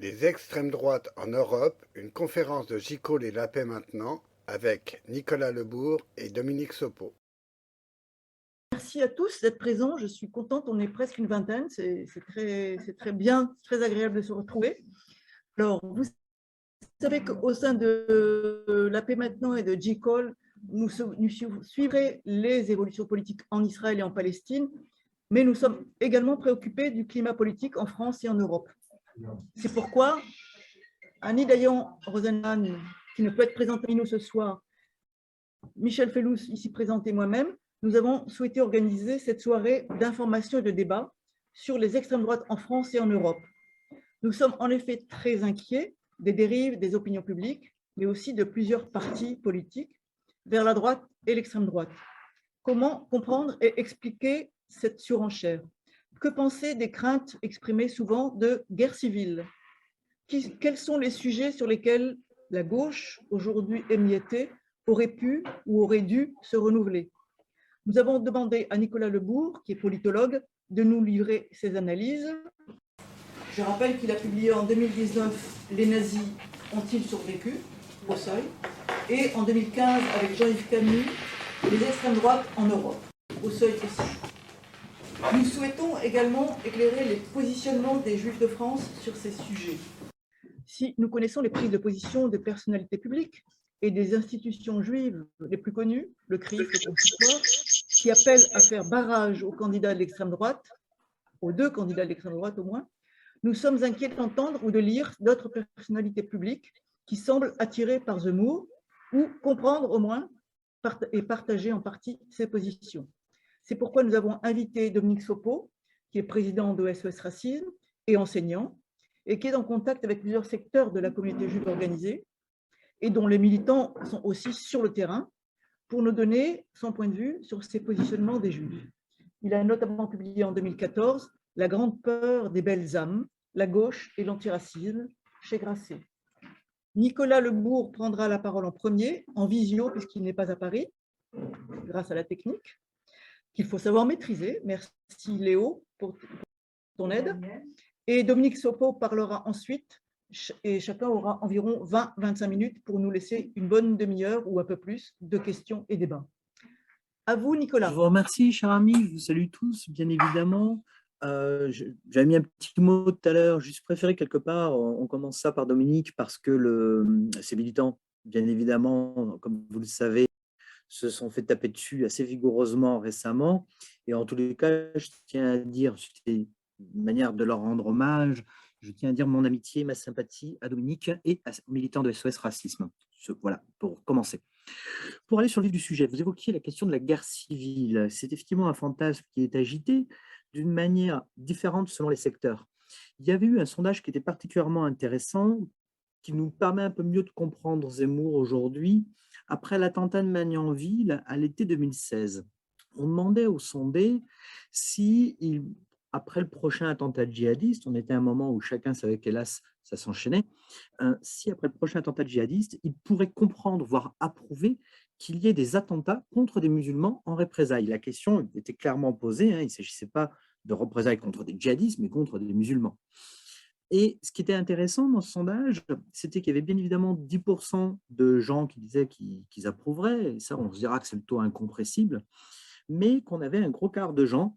Les extrêmes droites en Europe, une conférence de Gicole et La Paix maintenant, avec Nicolas Lebourg et Dominique Sopo. Merci à tous d'être présents. Je suis contente, on est presque une vingtaine. C'est très bien, très agréable de se retrouver. Alors, vous savez qu'au sein de La Paix maintenant et de J-Call, nous suivrons les évolutions politiques en Israël et en Palestine, mais nous sommes également préoccupés du climat politique en France et en Europe. C'est pourquoi Annie Dayan-Rosenhan, qui ne peut être présente parmi nous ce soir, Michel Fellous, ici présent, et moi-même, nous avons souhaité organiser cette soirée d'information et de débat sur les extrêmes droites en France et en Europe. Nous sommes en effet très inquiets des dérives des opinions publiques, mais aussi de plusieurs partis politiques vers la droite et l'extrême droite. Comment comprendre et expliquer cette surenchère? Que penser des craintes exprimées souvent de guerre civile? Quels sont les sujets sur lesquels la gauche, aujourd'hui émiettée, aurait pu ou aurait dû se renouveler? Nous avons demandé à Nicolas Lebourg, qui est politologue, de nous livrer ses analyses. Je rappelle qu'il a publié en 2019 « Les nazis ont-ils survécu ?» au Seuil, et en 2015 avec Jean-Yves Camus « Les extrêmes droites en Europe » au Seuil aussi. Nous souhaitons également éclairer les positionnements des Juifs de France sur ces sujets. Si nous connaissons les prises de position de personnalités publiques et des institutions juives les plus connues, le CRIF, le Consistoire, qui appellent à faire barrage aux candidats de l'extrême droite, aux deux candidats de l'extrême droite au moins, nous sommes inquiets d'entendre ou de lire d'autres personnalités publiques qui semblent attirées par Zemmour ou comprendre au moins et partager en partie ses positions. C'est pourquoi nous avons invité Dominique Sopo, qui est président de SOS Racisme et enseignant, et qui est en contact avec plusieurs secteurs de la communauté juive organisée et dont les militants sont aussi sur le terrain pour nous donner son point de vue sur ces positionnements des Juifs. Il a notamment publié en 2014 « La grande peur des belles âmes, la gauche et l'antiracisme » chez Grasset. Nicolas Lebourg prendra la parole en premier, en visio, puisqu'il n'est pas à Paris, grâce à la technique, qu'il faut savoir maîtriser. Merci Léo pour ton aide. Et Dominique Sopo parlera ensuite, et chacun aura environ 20-25 minutes pour nous laisser une bonne demi-heure ou un peu plus de questions et débats. À vous, Nicolas. Je vous remercie, cher ami. Je vous salue tous, bien évidemment. J'avais mis un petit mot tout à l'heure, juste préféré quelque part. On commence ça par Dominique parce que ces militants, bien évidemment, comme vous le savez, se sont fait taper dessus assez vigoureusement récemment. Et en tous les cas, je tiens à dire, c'était une manière de leur rendre hommage, je tiens à dire mon amitié, ma sympathie à Dominique et aux militants de SOS Racisme. Voilà, pour commencer. Pour aller sur le vif du sujet, vous évoquiez la question de la guerre civile. C'est effectivement un fantasme qui est agité d'une manière différente selon les secteurs. Il y avait eu un sondage qui était particulièrement intéressant, qui nous permet un peu mieux de comprendre Zemmour aujourd'hui, après l'attentat de Magnanville à l'été 2016. On demandait aux sondés si, après le prochain attentat djihadiste, on était à un moment où chacun savait qu'hélas, ça s'enchaînait, si après le prochain attentat djihadiste, il pourrait comprendre, voire approuver qu'il y ait des attentats contre des musulmans en représailles. La question était clairement posée, il ne s'agissait pas de représailles contre des djihadistes, mais contre des musulmans. Et ce qui était intéressant dans ce sondage, c'était qu'il y avait bien évidemment 10% de gens qui disaient qu'ils approuveraient, et ça, on se dira que c'est le taux incompressible, mais qu'on avait un gros quart de gens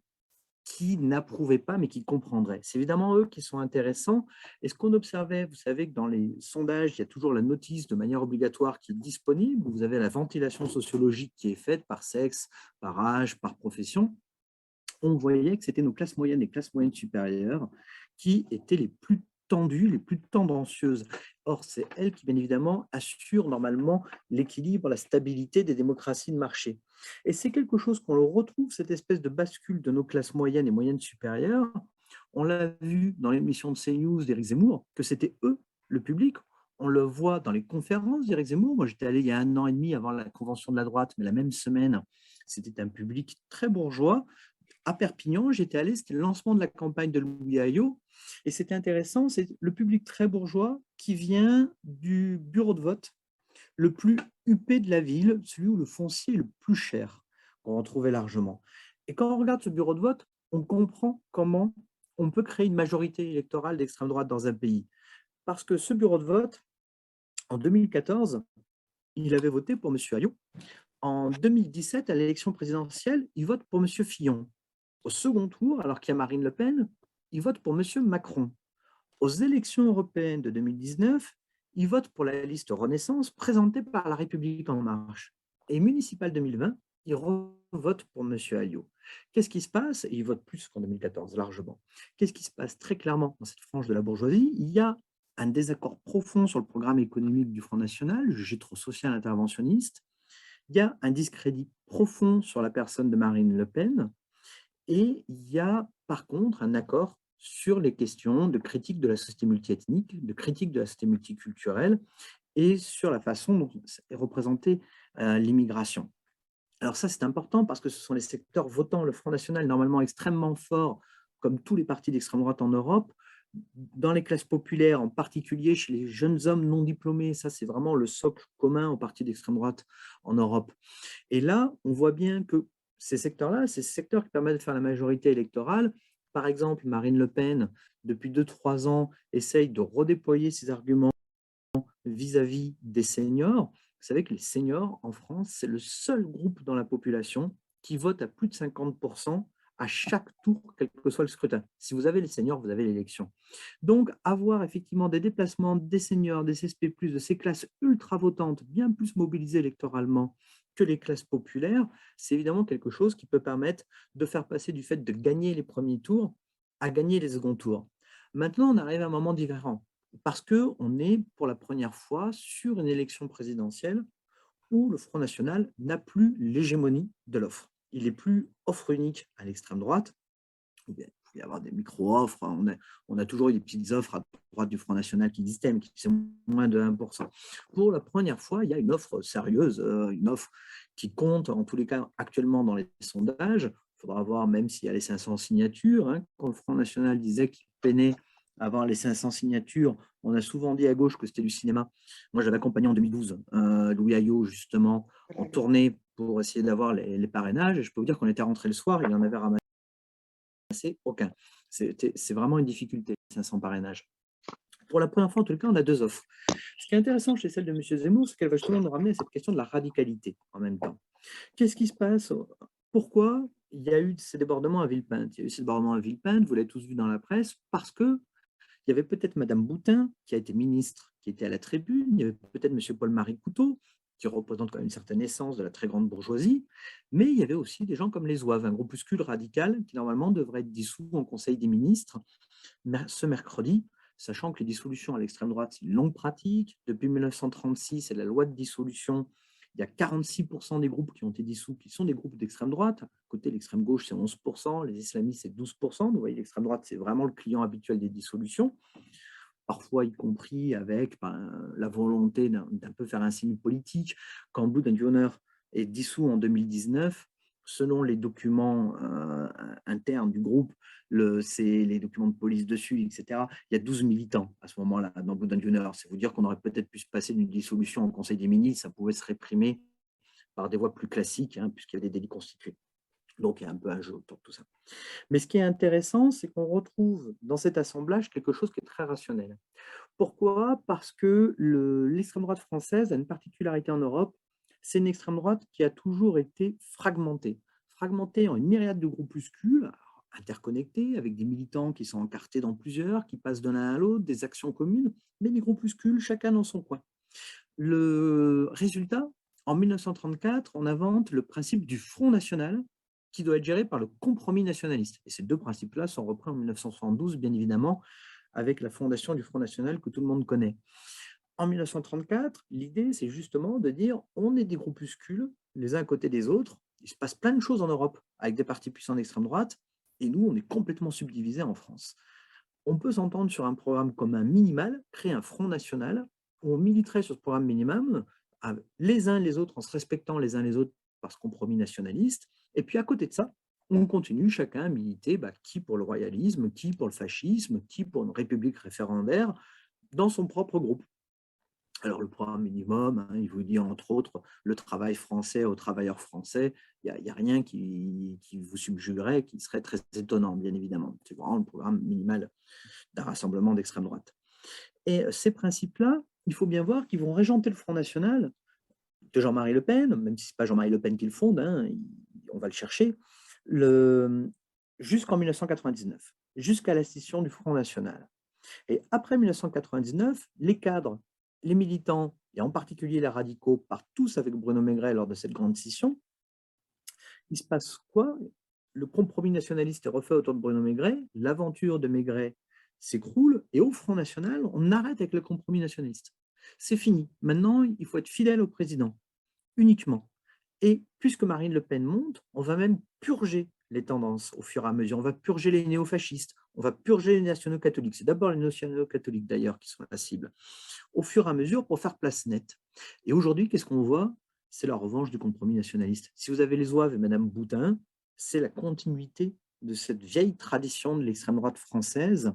qui n'approuvaient pas, mais qui comprendraient. C'est évidemment eux qui sont intéressants. Et ce qu'on observait, vous savez que dans les sondages, il y a toujours la notice de manière obligatoire qui est disponible. Vous avez la ventilation sociologique qui est faite par sexe, par âge, par profession. On voyait que c'était nos classes moyennes et classes moyennes supérieures qui étaient les plus tendues, les plus tendancieuses. Or, c'est elles qui, bien évidemment, assurent normalement l'équilibre, la stabilité des démocraties de marché. Et c'est quelque chose qu'on le retrouve, cette espèce de bascule de nos classes moyennes et moyennes supérieures. On l'a vu dans l'émission de CNews d'Éric Zemmour, que c'était eux, le public. On le voit dans les conférences d'Éric Zemmour. Moi, j'étais allé il y a 1 an et demi avant la convention de la droite, mais la même semaine, c'était un public très bourgeois. À Perpignan, j'étais allé, c'était le lancement de la campagne de Louis Ayot, et c'était intéressant, c'est le public très bourgeois qui vient du bureau de vote le plus huppé de la ville, celui où le foncier est le plus cher, qu'on retrouvait largement. Et quand on regarde ce bureau de vote, on comprend comment on peut créer une majorité électorale d'extrême droite dans un pays. Parce que ce bureau de vote, en 2014, il avait voté pour M. Ayot. En 2017, à l'élection présidentielle, il vote pour M. Fillon. Au second tour, alors qu'il y a Marine Le Pen, il vote pour M. Macron. Aux élections européennes de 2019, il vote pour la liste Renaissance présentée par La République En Marche. Et municipal 2020, il vote pour M. Ayot. Qu'est-ce qui se passe? Il vote plus qu'en 2014, largement. Qu'est-ce qui se passe très clairement dans cette frange de la bourgeoisie? Il y a un désaccord profond sur le programme économique du Front National, jugé trop social interventionniste. Il y a un discrédit profond sur la personne de Marine Le Pen. Et il y a par contre un accord sur les questions de critique de la société multiethnique, de critique de la société multiculturelle et sur la façon dont est représentée l'immigration. Alors ça, c'est important parce que ce sont les secteurs votant le Front National, normalement extrêmement fort, comme tous les partis d'extrême droite en Europe, dans les classes populaires, en particulier chez les jeunes hommes non diplômés. Ça, c'est vraiment le socle commun aux partis d'extrême droite en Europe. Et là, on voit bien que ces secteurs-là, c'est ces secteurs qui permettent de faire la majorité électorale. Par exemple, Marine Le Pen, depuis 2-3 ans, essaye de redéployer ses arguments vis-à-vis des seniors. Vous savez que les seniors, en France, c'est le seul groupe dans la population qui vote à plus de 50% à chaque tour, quel que soit le scrutin. Si vous avez les seniors, vous avez l'élection. Donc, avoir effectivement des déplacements des seniors, des CSP+, de ces classes ultra votantes, bien plus mobilisées électoralement que les classes populaires, c'est évidemment quelque chose qui peut permettre de faire passer du fait de gagner les premiers tours à gagner les seconds tours. Maintenant, on arrive à un moment différent parce qu'on est pour la première fois sur une élection présidentielle où le Front National n'a plus l'hégémonie de l'offre. Il n'est plus offre unique à l'extrême droite. Il peut y avoir des micro-offres. On a toujours eu des petites offres à droite du Front National qui existaient, mais qui faisaient moins de 1%. Pour la première fois, il y a une offre sérieuse, une offre qui compte, en tous les cas, actuellement dans les sondages. Il faudra voir, même s'il y a les 500 signatures. Hein, quand le Front National disait qu'il peinait à avoir les 500 signatures, on a souvent dit à gauche que c'était du cinéma. Moi, j'avais accompagné en 2012 Louis Ayot, justement, en tournée pour essayer d'avoir les parrainages. Et je peux vous dire qu'on était rentré le soir, il en avait ramassé aucun. C'est vraiment une difficulté, 500 parrainages. Pour la première fois, en tout cas, on a 2 offres. Ce qui est intéressant chez celle de M. Zemmour, c'est qu'elle va justement nous ramener à cette question de la radicalité en même temps. Qu'est-ce qui se passe? Pourquoi il y a eu ces débordements à Villepinte? Il y a eu ces débordements à Villepinte, vous l'avez tous vu dans la presse, parce que il y avait peut-être Mme Boutin, qui a été ministre, qui était à la tribune, il y avait peut-être M. Paul-Marie Couteau, qui représente quand même une certaine essence de la très grande bourgeoisie, mais il y avait aussi des gens comme les Zouaves, un groupuscule radical qui normalement devrait être dissous en Conseil des ministres ce mercredi, sachant que les dissolutions à l'extrême droite, c'est une longue pratique. Depuis 1936 et la loi de dissolution, il y a 46% des groupes qui ont été dissous qui sont des groupes d'extrême droite. Côté l'extrême gauche, c'est 11%, les islamistes, c'est 12%. Vous voyez, l'extrême droite, c'est vraiment le client habituel des dissolutions, parfois y compris avec la volonté d'un peu faire un signe politique. Quand Blood and Honor est dissous en 2019, selon les documents internes du groupe, c'est les documents de police dessus, etc. Il y a 12 militants à ce moment-là dans Blood and Honor. C'est vous dire qu'on aurait peut-être pu se passer d'une dissolution au Conseil des ministres, ça pouvait se réprimer par des voies plus classiques, hein, puisqu'il y avait des délits constitués. Donc il y a un peu un jeu autour de tout ça. Mais ce qui est intéressant, c'est qu'on retrouve dans cet assemblage quelque chose qui est très rationnel. Pourquoi? Parce que l'extrême droite française a une particularité en Europe, c'est une extrême droite qui a toujours été fragmentée en une myriade de groupuscules, interconnectés, avec des militants qui sont encartés dans plusieurs, qui passent de l'un à l'autre, des actions communes, mais des groupuscules, chacun dans son coin. Le résultat, en 1934, on invente le principe du Front National, qui doit être géré par le compromis nationaliste. Et ces 2 principes-là sont repris en 1972, bien évidemment, avec la fondation du Front National que tout le monde connaît. En 1934, l'idée, c'est justement de dire on est des groupuscules, les uns à côté des autres. Il se passe plein de choses en Europe avec des partis puissants d'extrême droite, et nous, on est complètement subdivisés en France. On peut s'entendre sur un programme commun minimal, créer un Front National, où on militerait sur ce programme minimum, les uns les autres, en se respectant les uns les autres par ce compromis nationaliste. Et puis à côté de ça, on continue chacun à militer, qui pour le royalisme, qui pour le fascisme, qui pour une république référendaire, dans son propre groupe. Alors le programme minimum, il vous dit entre autres le travail français aux travailleurs français, il n'y a rien qui vous subjuguerait, qui serait très étonnant, bien évidemment. C'est vraiment le programme minimal d'un rassemblement d'extrême droite. Et ces principes-là, il faut bien voir qu'ils vont régenter le Front National de Jean-Marie Le Pen, même si ce n'est pas Jean-Marie Le Pen qui le fonde, hein, on va le chercher, jusqu'en 1999, jusqu'à la scission du Front National. Et après 1999, les cadres, les militants, et en particulier les radicaux, partent tous avec Bruno Maigret lors de cette grande scission. Il se passe quoi? Le compromis nationaliste est refait autour de Bruno Maigret, l'aventure de Maigret s'écroule, et au Front National, on arrête avec le compromis nationaliste. C'est fini. Maintenant, il faut être fidèle au président, uniquement. Et puisque Marine Le Pen monte, on va même purger les tendances au fur et à mesure. On va purger les néofascistes, on va purger les nationaux catholiques. C'est d'abord les nationaux catholiques d'ailleurs qui sont la cible. Au fur et à mesure pour faire place nette. Et aujourd'hui, qu'est-ce qu'on voit? C'est la revanche du compromis nationaliste. Si vous avez les Zouaves et Madame Boutin, c'est la continuité de cette vieille tradition de l'extrême droite française.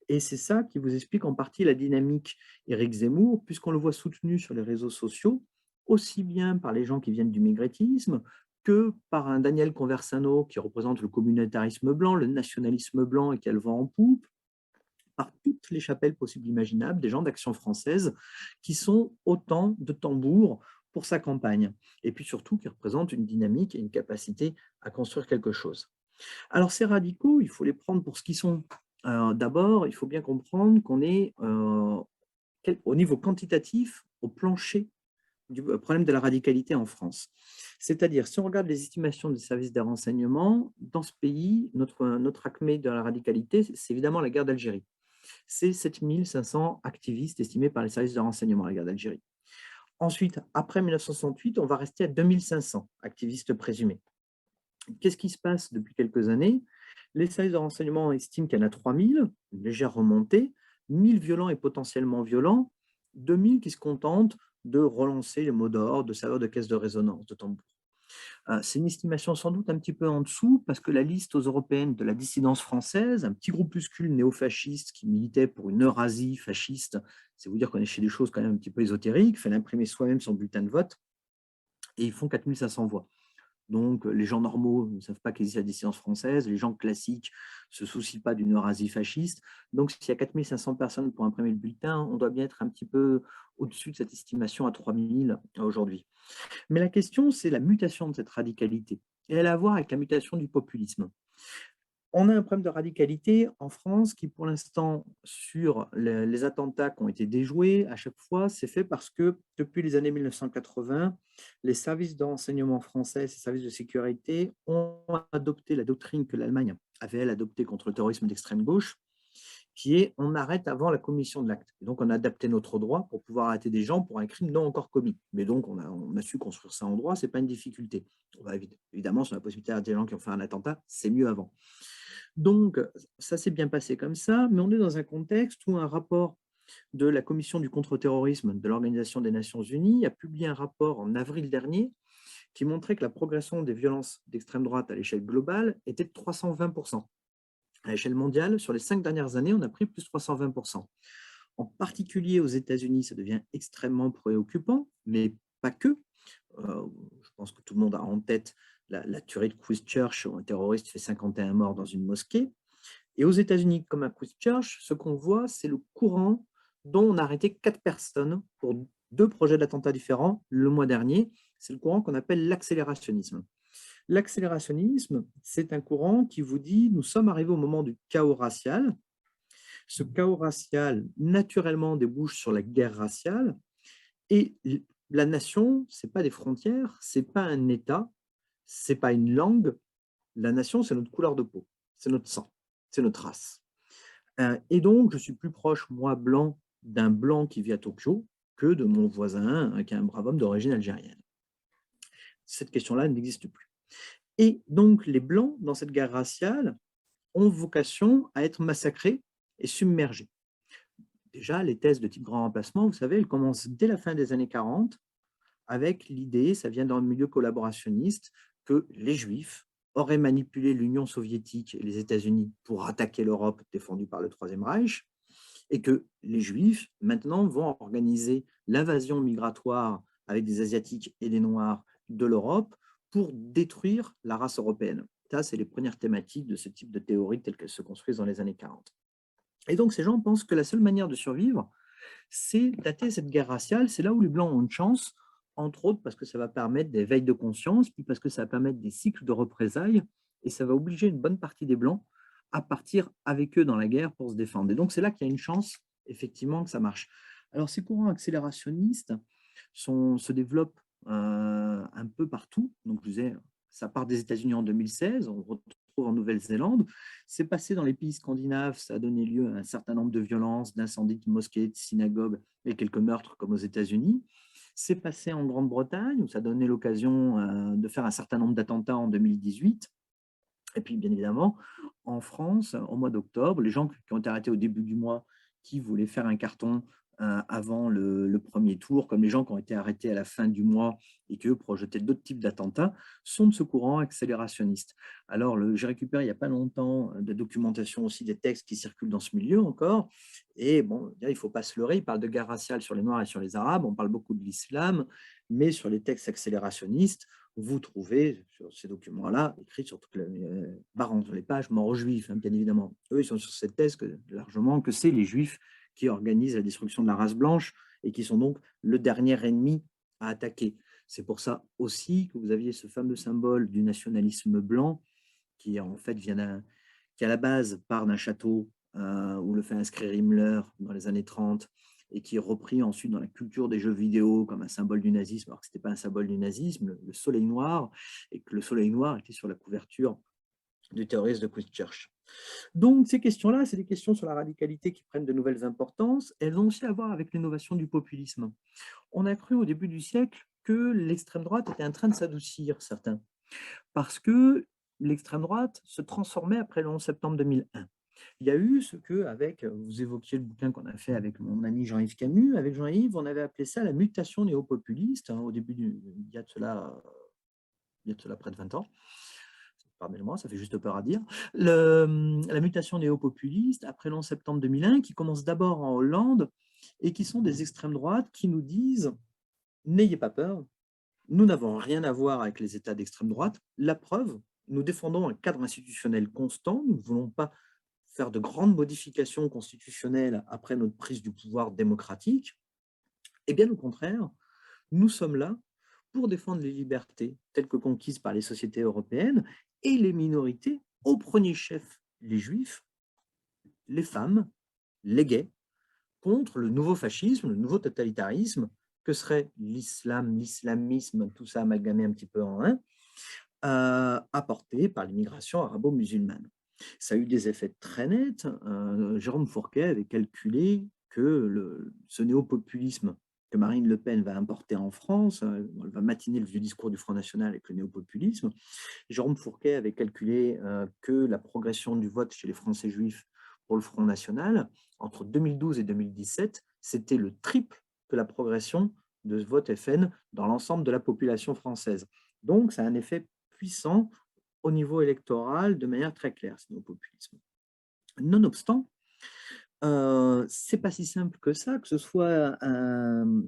Et c'est ça qui vous explique en partie la dynamique Éric Zemmour, puisqu'on le voit soutenu sur les réseaux sociaux, aussi bien par les gens qui viennent du maigretisme que par un Daniel Conversano qui représente le communautarisme blanc, le nationalisme blanc et qui a le vent en poupe, par toutes les chapelles possibles et imaginables, des gens d'Action française qui sont autant de tambours pour sa campagne. Et puis surtout qui représentent une dynamique et une capacité à construire quelque chose. Alors ces radicaux, il faut les prendre pour ce qu'ils sont. D'abord, il faut bien comprendre qu'on est au niveau quantitatif au plancher du problème de la radicalité en France. C'est-à-dire, si on regarde les estimations des services de renseignement, dans ce pays, notre acmé de la radicalité, c'est évidemment la guerre d'Algérie. C'est 7500 activistes estimés par les services de renseignement, la guerre d'Algérie. Ensuite, après 1968, on va rester à 2500 activistes présumés. Qu'est-ce qui se passe depuis quelques années? Les services de renseignement estiment qu'il y en a 3000, une légère remontée, 1000 violents et potentiellement violents, 2000 qui se contentent de relancer les mots d'ordre, de serveurs de caisse de résonance, de tambour. C'est une estimation sans doute un petit peu en dessous, parce que la liste aux européennes de la dissidence française, un petit groupuscule néofasciste qui militait pour une Eurasie fasciste, c'est vous dire qu'on est chez des choses quand même un petit peu ésotériques, il fallait imprimer soi-même son bulletin de vote, et ils font 4500 voix. Donc, les gens normaux ne savent pas qu'existe la dissidence française, les gens classiques ne se soucient pas d'une Eurasie fasciste. Donc, s'il y a 4500 personnes pour imprimer le bulletin, on doit bien être un petit peu au-dessus de cette estimation à 3000 aujourd'hui. Mais la question, c'est la mutation de cette radicalité. Et elle a à voir avec la mutation du populisme. On a un problème de radicalité en France qui, pour l'instant, sur les attentats qui ont été déjoués, à chaque fois, c'est fait parce que depuis les années 1980, les services de renseignement français, les services de sécurité ont adopté la doctrine que l'Allemagne avait, elle, adoptée contre le terrorisme d'extrême gauche, qui est on arrête avant la commission de l'acte. Et donc, on a adapté notre droit pour pouvoir arrêter des gens pour un crime non encore commis. Mais donc, on a su construire ça en droit, ce n'est pas une difficulté. On va évidemment, sur la possibilité d'arrêter des gens qui ont fait un attentat, c'est mieux avant. Donc, ça s'est bien passé comme ça, mais on est dans un contexte où un rapport de la Commission du contre-terrorisme de l'Organisation des Nations Unies a publié un rapport en avril dernier qui montrait que la progression des violences d'extrême droite à l'échelle globale était de 320%. À l'échelle mondiale, sur les 5 dernières années, on a pris plus de 320%. En particulier aux États-Unis, ça devient extrêmement préoccupant, mais pas que. Je pense que tout le monde a en tête la tuerie de Christchurch, où un terroriste fait 51 morts dans une mosquée. Et aux États-Unis, comme à Christchurch, ce qu'on voit, c'est le courant dont on a arrêté 4 personnes pour 2 projets d'attentats différents le mois dernier. C'est le courant qu'on appelle l'accélérationnisme. L'accélérationnisme, c'est un courant qui vous dit nous sommes arrivés au moment du chaos racial. Ce chaos racial, naturellement, débouche sur la guerre raciale. Et la nation, ce n'est pas des frontières, ce n'est pas un État, ce n'est pas une langue. La nation, c'est notre couleur de peau, c'est notre sang, c'est notre race. Et donc, je suis plus proche, moi, blanc, d'un blanc qui vit à Tokyo que de mon voisin qui est un brave homme d'origine algérienne. Cette question-là n'existe plus. Et donc, les Blancs, dans cette guerre raciale, ont vocation à être massacrés et submergés. Déjà, les thèses de type grand remplacement, vous savez, elles commencent dès la fin des années 40 avec l'idée, ça vient dans le milieu collaborationniste, que les Juifs auraient manipulé l'Union soviétique et les États-Unis pour attaquer l'Europe défendue par le Troisième Reich, et que les Juifs, maintenant, vont organiser l'invasion migratoire avec des Asiatiques et des Noirs de l'Europe pour détruire la race européenne. Ça, c'est les premières thématiques de ce type de théorie telles qu'elles se construisent dans les années 40. Et donc, ces gens pensent que la seule manière de survivre, c'est dater cette guerre raciale. C'est là où les Blancs ont une chance, entre autres parce que ça va permettre des veilles de conscience, puis parce que ça va permettre des cycles de représailles, et ça va obliger une bonne partie des Blancs à partir avec eux dans la guerre pour se défendre. Et donc, c'est là qu'il y a une chance, effectivement, que ça marche. Alors, ces courants accélérationnistes se développent un peu partout. Donc, je disais, ça part des États-Unis en 2016, on retrouve en Nouvelle-Zélande. C'est passé dans les pays scandinaves, ça a donné lieu à un certain nombre de violences, d'incendies de mosquées, de synagogues et quelques meurtres comme aux États-Unis. C'est passé en Grande-Bretagne, où ça a donné l'occasion de faire un certain nombre d'attentats en 2018. Et puis, bien évidemment, en France, au mois d'octobre, les gens qui ont été arrêtés au début du mois, qui voulaient faire un carton avant le premier tour, comme les gens qui ont été arrêtés à la fin du mois et qui, eux, projetaient d'autres types d'attentats, sont de ce courant accélérationniste. Alors, j'ai récupéré il n'y a pas longtemps de documentation aussi des textes qui circulent dans ce milieu encore. Et bon, il ne faut pas se leurrer, il parle de guerre raciale sur les Noirs et sur les Arabes, on parle beaucoup de l'islam, mais sur les textes accélérationnistes, vous trouvez sur ces documents-là, écrits sur toutes les barres sur les pages, morts aux Juifs, hein, bien évidemment. Eux, ils sont sur cette thèse largement que c'est les Juifs qui organisent la destruction de la race blanche et qui sont donc le dernier ennemi à attaquer. C'est pour ça aussi que vous aviez ce fameux symbole du nationalisme blanc qui en fait qui à la base part d'un château où le fait inscrire Himmler dans les années 30 et qui est repris ensuite dans la culture des jeux vidéo comme un symbole du nazisme, alors que ce n'était pas un symbole du nazisme, le soleil noir, et que le soleil noir était sur la couverture du terroriste de Christchurch. Donc, ces questions-là, c'est des questions sur la radicalité qui prennent de nouvelles importances. Elles ont aussi à voir avec l'innovation du populisme. On a cru au début du siècle que l'extrême droite était en train de s'adoucir, certains, parce que l'extrême droite se transformait après le 11 septembre 2001. Il y a eu ce que, vous évoquiez le bouquin qu'on a fait avec mon ami Jean-Yves Camus, avec Jean-Yves, on avait appelé ça la mutation néo-populiste, hein, au début, il y a de cela près de 20 ans. Pardonnez-moi, ça fait juste peur à dire. La mutation néo-populiste, après le 11 septembre 2001, qui commence d'abord en Hollande, et qui sont des extrêmes droites qui nous disent « N'ayez pas peur, nous n'avons rien à voir avec les États d'extrême droite. La preuve, nous défendons un cadre institutionnel constant, nous ne voulons pas faire de grandes modifications constitutionnelles après notre prise du pouvoir démocratique. Et bien au contraire, nous sommes là pour défendre les libertés telles que conquises par les sociétés européennes et les minorités, au premier chef les juifs, les femmes, les gays, contre le nouveau fascisme, le nouveau totalitarisme que serait l'islam, l'islamisme, tout ça amalgamé un petit peu en un, apporté par l'immigration arabo-musulmane. Ça a eu des effets très nets. Jérôme Fourquet avait calculé que ce néopopulisme que Marine Le Pen va importer en France, elle va matiner le vieux discours du Front National avec le néopopulisme. Jérôme Fourquet avait calculé que la progression du vote chez les Français juifs pour le Front National, entre 2012 et 2017, c'était le triple que la progression de ce vote FN dans l'ensemble de la population française. Donc, ça a un effet puissant au niveau électoral de manière très claire, ce néopopulisme. Nonobstant, c'est pas si simple que ça, que ce soit un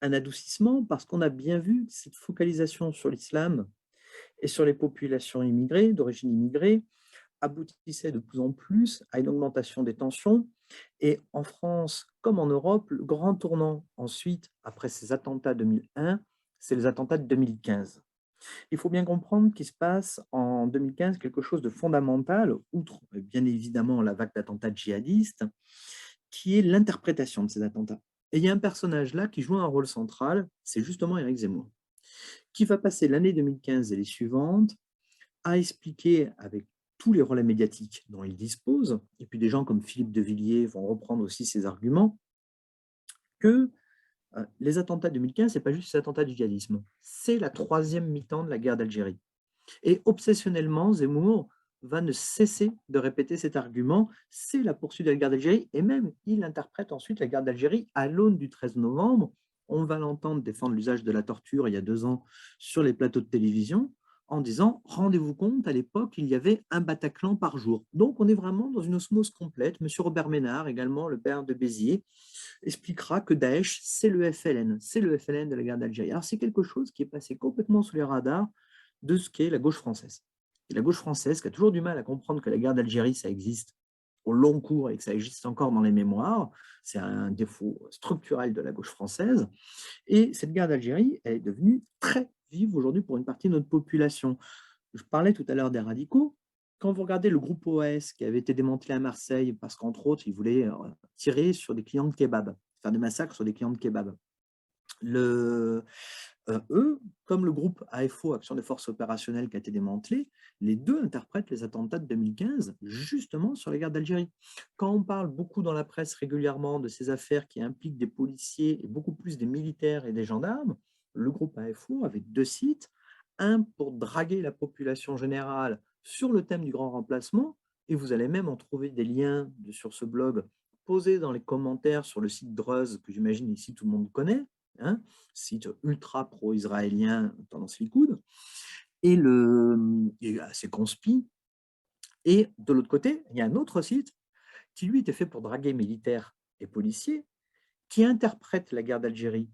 adoucissement, parce qu'on a bien vu que cette focalisation sur l'islam et sur les populations immigrées, d'origine immigrée, aboutissait de plus en plus à une augmentation des tensions. Et en France, comme en Europe, le grand tournant ensuite, après ces attentats 2001, c'est les attentats de 2015. Il faut bien comprendre qu'il se passe en 2015 quelque chose de fondamental, outre bien évidemment la vague d'attentats djihadistes, qui est l'interprétation de ces attentats. Et il y a un personnage là qui joue un rôle central, c'est justement Éric Zemmour, qui va passer l'année 2015 et les suivantes à expliquer avec tous les relais médiatiques dont il dispose, et puis des gens comme Philippe de Villiers vont reprendre aussi ces arguments, que les attentats 2015, ce n'est pas juste les attentats du djihadisme, c'est la troisième mi-temps de la guerre d'Algérie. Et obsessionnellement, Zemmour va ne cesser de répéter cet argument, c'est la poursuite de la guerre d'Algérie, et même il interprète ensuite la guerre d'Algérie à l'aune du 13 novembre. On va l'entendre défendre l'usage de la torture il y a 2 ans sur les plateaux de télévision, en disant, rendez-vous compte, à l'époque, il y avait un Bataclan par jour. Donc, on est vraiment dans une osmose complète. Monsieur Robert Ménard, également le père de Béziers, expliquera que Daesh, c'est le FLN de la guerre d'Algérie. Alors, c'est quelque chose qui est passé complètement sous les radars de ce qu'est la gauche française. Et la gauche française, qui a toujours du mal à comprendre que la guerre d'Algérie, ça existe, au long cours et que ça existe encore dans les mémoires. C'est un défaut structurel de la gauche française. Et cette guerre d'Algérie, elle est devenue très vive aujourd'hui pour une partie de notre population. Je parlais tout à l'heure des radicaux. Quand vous regardez le groupe OAS qui avait été démantelé à Marseille parce qu'entre autres, ils voulaient tirer sur des clients de kebab, faire des massacres sur des clients de kebab. Eux, comme le groupe AFO, Action des forces opérationnelles, qui a été démantelé, les deux interprètent les attentats de 2015 justement sur la guerre d'Algérie. Quand on parle beaucoup dans la presse régulièrement de ces affaires qui impliquent des policiers et beaucoup plus des militaires et des gendarmes, le groupe AFO avait deux sites, un pour draguer la population générale sur le thème du grand remplacement, et vous allez même en trouver des liens sur ce blog posés dans les commentaires sur le site Druzz, que j'imagine ici tout le monde connaît, hein, site ultra pro-israélien, tendance Likoud, et assez conspi. Et de l'autre côté, il y a un autre site qui, lui, était fait pour draguer militaires et policiers, qui interprète la guerre d'Algérie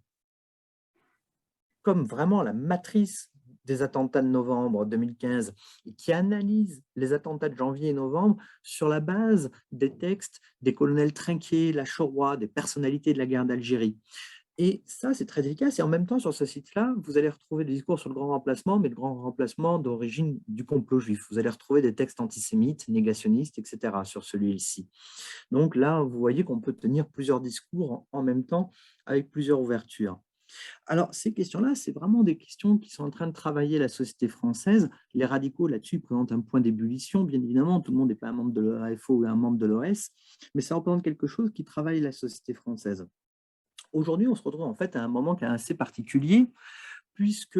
comme vraiment la matrice des attentats de novembre 2015 et qui analyse les attentats de janvier et novembre sur la base des textes des colonels Trinquier, Lachauroy, des personnalités de la guerre d'Algérie. Et ça, c'est très efficace. Et en même temps, sur ce site-là, vous allez retrouver des discours sur le grand remplacement, mais le grand remplacement d'origine du complot juif. Vous allez retrouver des textes antisémites, négationnistes, etc. sur celui-ci. Donc là, vous voyez qu'on peut tenir plusieurs discours en même temps avec plusieurs ouvertures. Alors, ces questions-là, c'est vraiment des questions qui sont en train de travailler la société française. Les radicaux, là-dessus, présentent un point d'ébullition. Bien évidemment, tout le monde n'est pas un membre de l'AFO ou un membre de l'OS, mais ça représente quelque chose qui travaille la société française. Aujourd'hui, on se retrouve en fait à un moment qui est assez particulier, puisque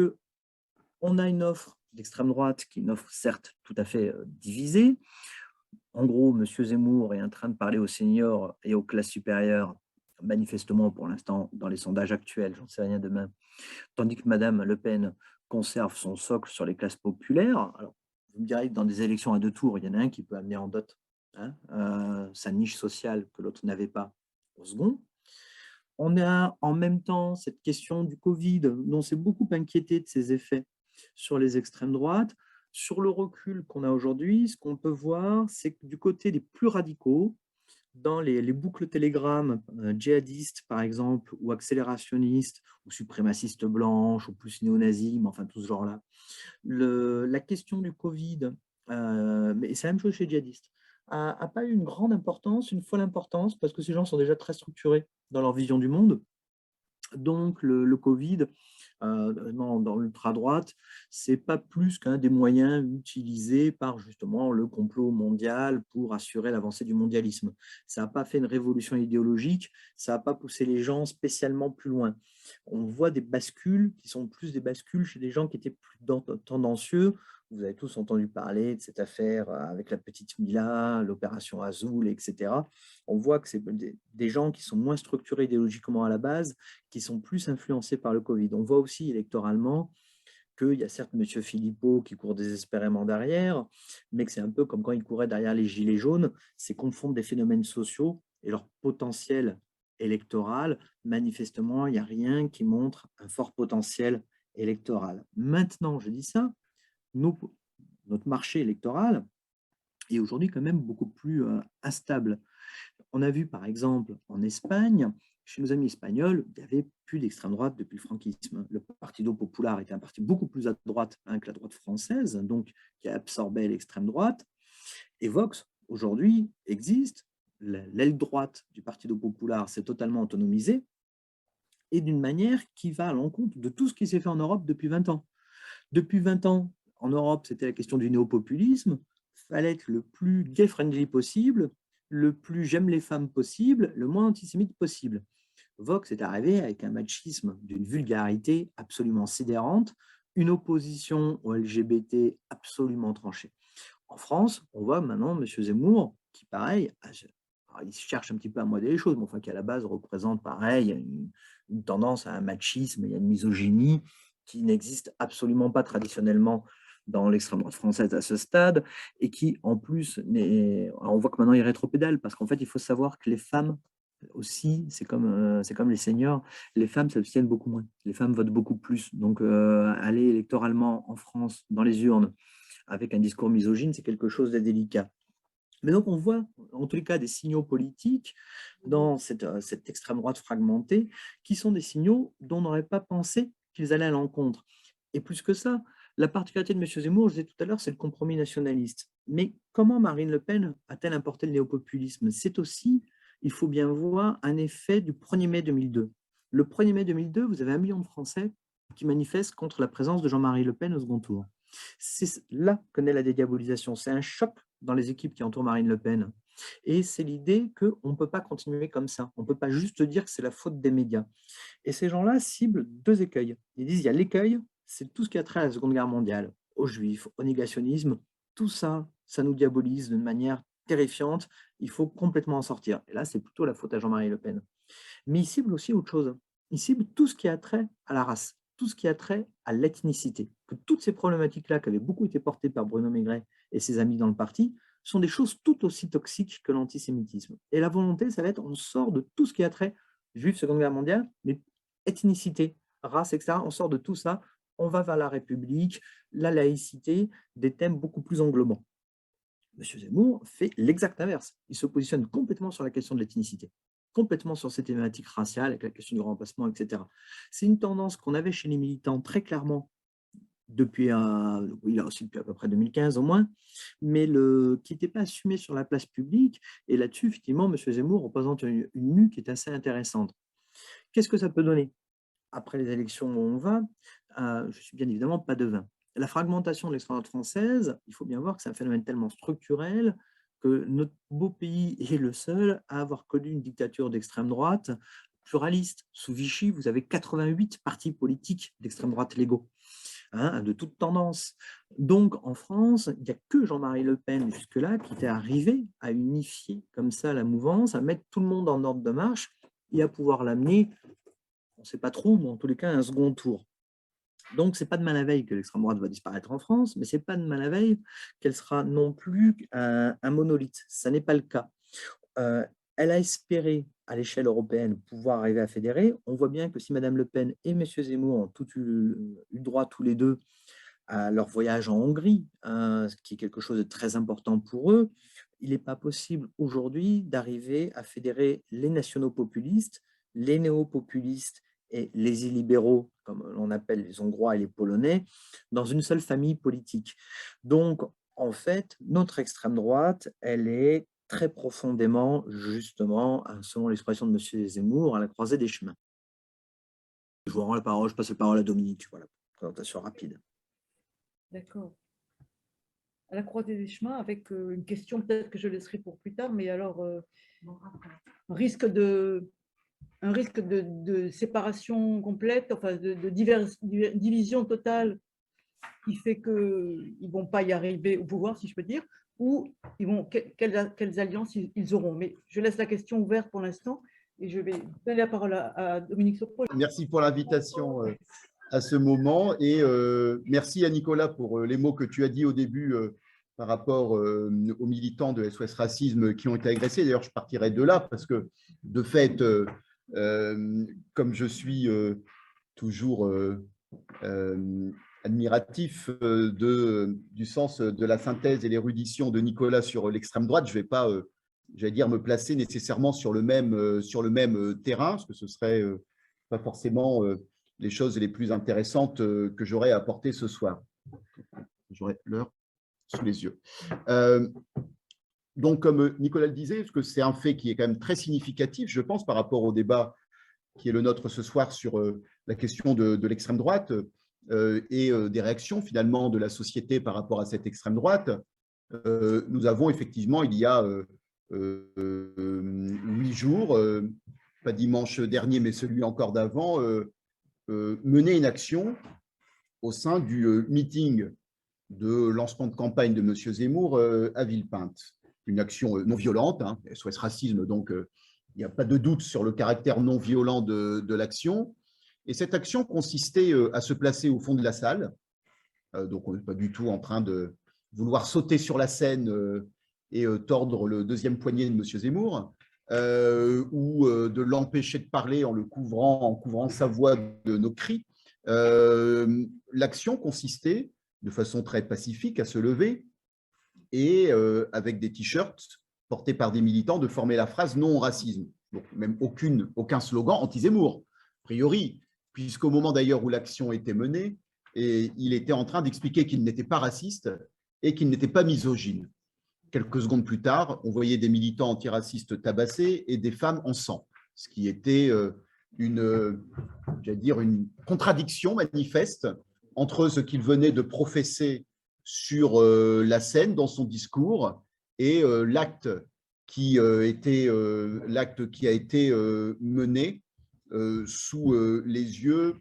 on a une offre d'extrême droite qui est une offre certes tout à fait divisée. En gros, M. Zemmour est en train de parler aux seniors et aux classes supérieures, manifestement pour l'instant dans les sondages actuels, j'en sais rien demain, tandis que Mme Le Pen conserve son socle sur les classes populaires. Alors, vous me direz que dans des élections à deux tours, il y en a un qui peut amener en dot sa niche sociale que l'autre n'avait pas au second. On a en même temps cette question du Covid, dont on s'est beaucoup inquiété de ses effets sur les extrêmes droites. Sur le recul qu'on a aujourd'hui, ce qu'on peut voir, c'est que du côté des plus radicaux, dans les boucles Telegram djihadistes, par exemple, ou accélérationnistes, ou suprémacistes blanches, ou plus néo-nazis, mais enfin tout ce genre-là, la question du Covid, mais c'est la même chose chez les djihadistes, n'a pas eu une grande importance, une folle importance, parce que ces gens sont déjà très structurés dans leur vision du monde. Donc, le Covid, dans l'ultra-droite, ce n'est pas plus qu'un des moyens utilisés par justement le complot mondial pour assurer l'avancée du mondialisme. Ça n'a pas fait une révolution idéologique, ça n'a pas poussé les gens spécialement plus loin. On voit des bascules qui sont plus des bascules chez des gens qui étaient plus tendancieux. Vous avez tous entendu parler de cette affaire avec la petite Mila, l'opération Azul, etc. On voit que c'est des gens qui sont moins structurés idéologiquement à la base, qui sont plus influencés par le Covid. On voit aussi électoralement qu'il y a certes M. Philippot qui court désespérément derrière, mais que c'est un peu comme quand il courait derrière les gilets jaunes, c'est confondre des phénomènes sociaux et leur potentiel électoral. Manifestement, il n'y a rien qui montre un fort potentiel électoral. Maintenant, je dis ça, notre marché électoral est aujourd'hui quand même beaucoup plus instable. On a vu par exemple en Espagne, chez nos amis espagnols, il n'y avait plus d'extrême droite depuis le franquisme. Le Partido Popular était un parti beaucoup plus à droite que la droite française, donc qui a absorbé l'extrême droite. Et Vox, aujourd'hui, existe. L'aile droite du Partido Popular s'est totalement autonomisée et d'une manière qui va à l'encontre de tout ce qui s'est fait en Europe depuis 20 ans. Depuis 20 ans, en Europe, c'était la question du néopopulisme. Il fallait être le plus gay-friendly possible, le plus j'aime les femmes possible, le moins antisémite possible. Vox est arrivé avec un machisme d'une vulgarité absolument sidérante, une opposition au LGBT absolument tranchée. En France, on voit maintenant M. Zemmour qui, pareil, il cherche un petit peu à modeler les choses, mais enfin qui à la base représente pareil une tendance à un machisme et à une misogynie qui n'existe absolument pas traditionnellement dans l'extrême droite française à ce stade, et qui en plus, on voit que maintenant il rétropédale, parce qu'en fait il faut savoir que les femmes aussi, c'est comme les seniors, les femmes s'abstiennent beaucoup moins, les femmes votent beaucoup plus, donc aller électoralement en France dans les urnes avec un discours misogyne, c'est quelque chose de délicat. Mais donc, on voit, en tous les cas, des signaux politiques dans cette extrême droite fragmentée qui sont des signaux dont on n'aurait pas pensé qu'ils allaient à l'encontre. Et plus que ça, la particularité de M. Zemmour, je disais tout à l'heure, c'est le compromis nationaliste. Mais comment Marine Le Pen a-t-elle importé le néopopulisme? C'est aussi, il faut bien voir, un effet du 1er mai 2002. Le 1er mai 2002, vous avez 1 million de Français qui manifestent contre la présence de Jean-Marie Le Pen au second tour. C'est là que naît la dédiabolisation. C'est un choc dans les équipes qui entourent Marine Le Pen. Et c'est l'idée qu'on ne peut pas continuer comme ça. On ne peut pas juste dire que c'est la faute des médias. Et ces gens-là ciblent 2 écueils. Ils disent, il y a l'écueil, c'est tout ce qui a trait à la Seconde Guerre mondiale, aux Juifs, au négationnisme. Tout ça, ça nous diabolise d'une manière terrifiante. Il faut complètement en sortir. Et là, c'est plutôt la faute à Jean-Marie Le Pen. Mais ils ciblent aussi autre chose. Ils ciblent tout ce qui a trait à la race, tout ce qui a trait à l'ethnicité. Que toutes ces problématiques-là, qui avaient beaucoup été portées par Bruno Maigret et ses amis dans le parti, sont des choses tout aussi toxiques que l'antisémitisme. Et la volonté, ça va être, on sort de tout ce qui a trait, juif, Seconde Guerre mondiale, mais ethnicité, race, etc. On sort de tout ça, on va vers la République, la laïcité, des thèmes beaucoup plus englobants. M. Zemmour fait l'exact inverse. Il se positionne complètement sur la question de l'ethnicité, complètement sur ces thématiques raciales, avec la question du remplacement, etc. C'est une tendance qu'on avait chez les militants très clairement depuis, il a aussi depuis à peu près 2015 au moins, mais qui n'était pas assumé sur la place publique. Et là-dessus, effectivement, M. Zemmour représente une mue qui est assez intéressante. Qu'est-ce que ça peut donner? Après les élections où on va, je ne suis bien évidemment pas devin. La fragmentation de l'extrême droite française, il faut bien voir que c'est un phénomène tellement structurel que notre beau pays est le seul à avoir connu une dictature d'extrême droite pluraliste. Sous Vichy, vous avez 88 partis politiques d'extrême droite légaux, de toute tendance. Donc, en France, il n'y a que Jean-Marie Le Pen, jusque-là, qui était arrivé à unifier comme ça la mouvance, à mettre tout le monde en ordre de marche et à pouvoir l'amener, on ne sait pas trop, mais en tous les cas, un second tour. Donc, ce n'est pas de mal à veille que l'extrême droite va disparaître en France, mais ce n'est pas de mal à veille qu'elle sera non plus un monolithe. Ça n'est pas le cas. Elle a espéré, à l'échelle européenne, pouvoir arriver à fédérer. On voit bien que si Mme Le Pen et M. Zemmour ont tout eu droit tous les deux à leur voyage en Hongrie, ce qui est quelque chose de très important pour eux, il n'est pas possible aujourd'hui d'arriver à fédérer les nationaux populistes, les néo-populistes et les illibéraux, comme l'on appelle les Hongrois et les Polonais, dans une seule famille politique. Donc, en fait, notre extrême droite, elle est très profondément, justement, selon l'expression de M. Zemmour, à la croisée des chemins. Je vous rends la parole, je passe la parole à Dominique. Voilà, présentation rapide. D'accord. À la croisée des chemins, avec une question peut-être que je laisserai pour plus tard, mais alors, un risque de séparation complète, enfin de division totale qui fait qu'ils ne vont pas y arriver au pouvoir, si je peux dire, ou quelles alliances ils auront. Mais je laisse la question ouverte pour l'instant et je vais donner la parole à Dominique Sopot. Merci pour l'invitation à ce moment et merci à Nicolas pour les mots que tu as dit au début par rapport aux militants de SOS Racisme qui ont été agressés. D'ailleurs, je partirai de là parce que, de fait, comme je suis toujours admiratif du sens de la synthèse et l'érudition de Nicolas sur l'extrême droite, je ne vais pas, j'allais dire, me placer nécessairement sur le même terrain, parce que ce serait pas forcément les choses les plus intéressantes que j'aurais à apporter ce soir. J'aurai l'heure sous les yeux. Donc, comme Nicolas le disait, parce que c'est un fait qui est quand même très significatif, je pense, par rapport au débat qui est le nôtre ce soir sur la question de l'extrême droite et des réactions, finalement, de la société par rapport à cette extrême droite. Nous avons effectivement, il y a 8 jours, pas dimanche dernier, mais celui encore d'avant, mené une action au sein du meeting de lancement de campagne de M. Zemmour à Villepinte. Une action non violente, SOS Racisme, donc il n'y a pas de doute sur le caractère non violent de l'action. Et cette action consistait à se placer au fond de la salle. Donc on n'est pas du tout en train de vouloir sauter sur la scène et tordre le deuxième poignet de M. Zemmour, ou de l'empêcher de parler en couvrant sa voix de nos cris. L'action consistait, de façon très pacifique, à se lever et avec des t-shirts portés par des militants de former la phrase « non au racisme ». Donc, même aucun slogan anti-Zemmour, a priori, puisqu'au moment d'ailleurs où l'action était menée, et il était en train d'expliquer qu'il n'était pas raciste et qu'il n'était pas misogyne. Quelques secondes plus tard, on voyait des militants antiracistes tabassés et des femmes en sang, ce qui était une contradiction manifeste entre ce qu'il venait de professer sur la scène dans son discours et l'acte qui a été mené sous les yeux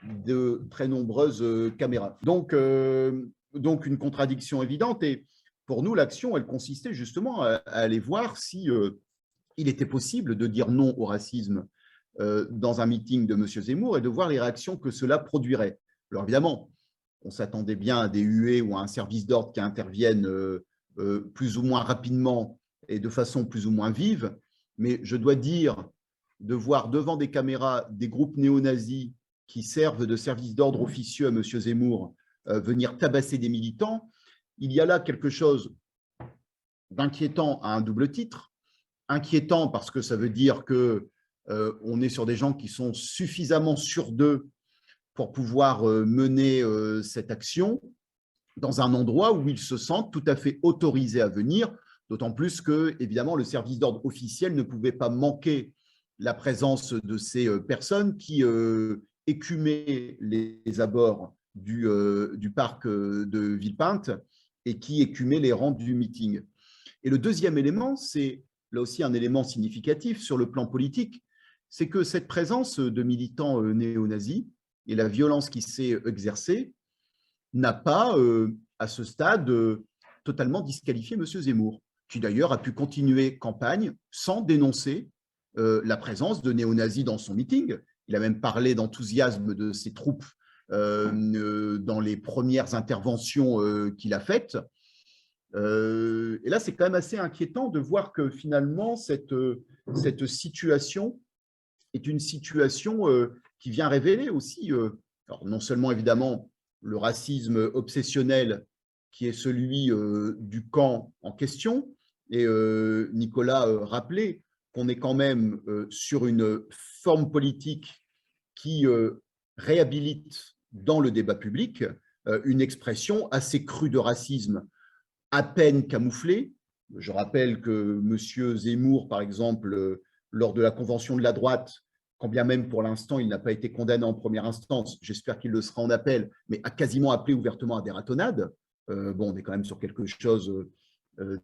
de très nombreuses caméras. Donc, une contradiction évidente. Et pour nous, l'action, elle consistait justement à aller voir si il était possible de dire non au racisme dans un meeting de M. Zemmour et de voir les réactions que cela produirait. Alors évidemment, on s'attendait bien à des huées ou à un service d'ordre qui interviennent plus ou moins rapidement et de façon plus ou moins vive, mais je dois dire, de voir devant des caméras des groupes néo-nazis qui servent de service d'ordre officieux à M. Zemmour venir tabasser des militants, il y a là quelque chose d'inquiétant à un double titre. Inquiétant parce que ça veut dire qu'on est sur des gens qui sont suffisamment sûrs d'eux pour pouvoir mener cette action dans un endroit où ils se sentent tout à fait autorisés à venir, d'autant plus que, évidemment, le service d'ordre officiel ne pouvait pas manquer la présence de ces personnes qui écumaient les abords du parc de Villepinte et qui écumaient les rangs du meeting. Et le deuxième élément, c'est là aussi un élément significatif sur le plan politique, c'est que cette présence de militants néo-nazis et la violence qui s'est exercée n'a pas, à ce stade, totalement disqualifié M. Zemmour, qui d'ailleurs a pu continuer campagne sans dénoncer la présence de néo-nazis dans son meeting. Il a même parlé d'enthousiasme de ses troupes dans les premières interventions qu'il a faites. Et là, c'est quand même assez inquiétant de voir que finalement, cette situation est une situation qui vient révéler aussi, alors non seulement évidemment le racisme obsessionnel qui est celui du camp en question, et Nicolas rappelait qu'on est quand même sur une forme politique qui réhabilite dans le débat public une expression assez crue de racisme, à peine camouflée. Je rappelle que M. Zemmour, par exemple, lors de la convention de la droite, quand bien même pour l'instant il n'a pas été condamné en première instance, j'espère qu'il le sera en appel, mais a quasiment appelé ouvertement à des ratonnades. Bon, on est quand même sur quelque chose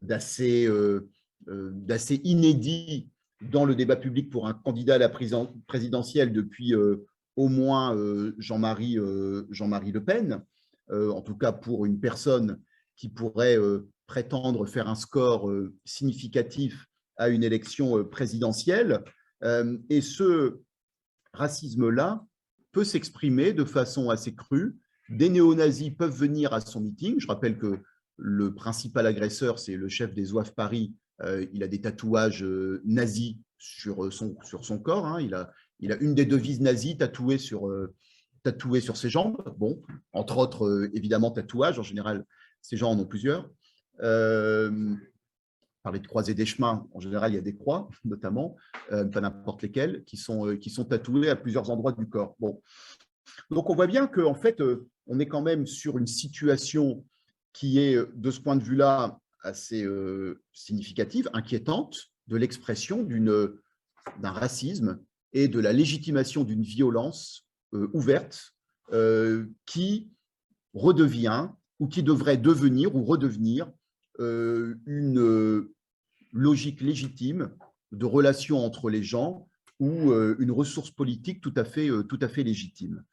d'assez inédit dans le débat public pour un candidat à la présidentielle depuis au moins Jean-Marie Le Pen, en tout cas pour une personne qui pourrait prétendre faire un score significatif à une élection présidentielle. Et ce racisme-là peut s'exprimer de façon assez crue. Des néo-nazis peuvent venir à son meeting. Je rappelle que le principal agresseur, c'est le chef des Zouaves Paris. Il a des tatouages nazis sur son corps. Hein. Il a une des devises nazies tatouées sur ses jambes. Bon, entre autres, évidemment, tatouages. En général, ces gens en ont plusieurs. Parler de croisés des chemins, en général, il y a des croix, notamment, pas n'importe lesquelles, qui sont tatouées à plusieurs endroits du corps. Bon. Donc, on voit bien qu'en fait, on est quand même sur une situation qui est, de ce point de vue-là, assez significative, inquiétante, de l'expression d'un racisme et de la légitimation d'une violence ouverte qui redevient ou qui devrait devenir ou redevenir une logique légitime de relation entre les gens ou une ressource politique tout à fait légitime.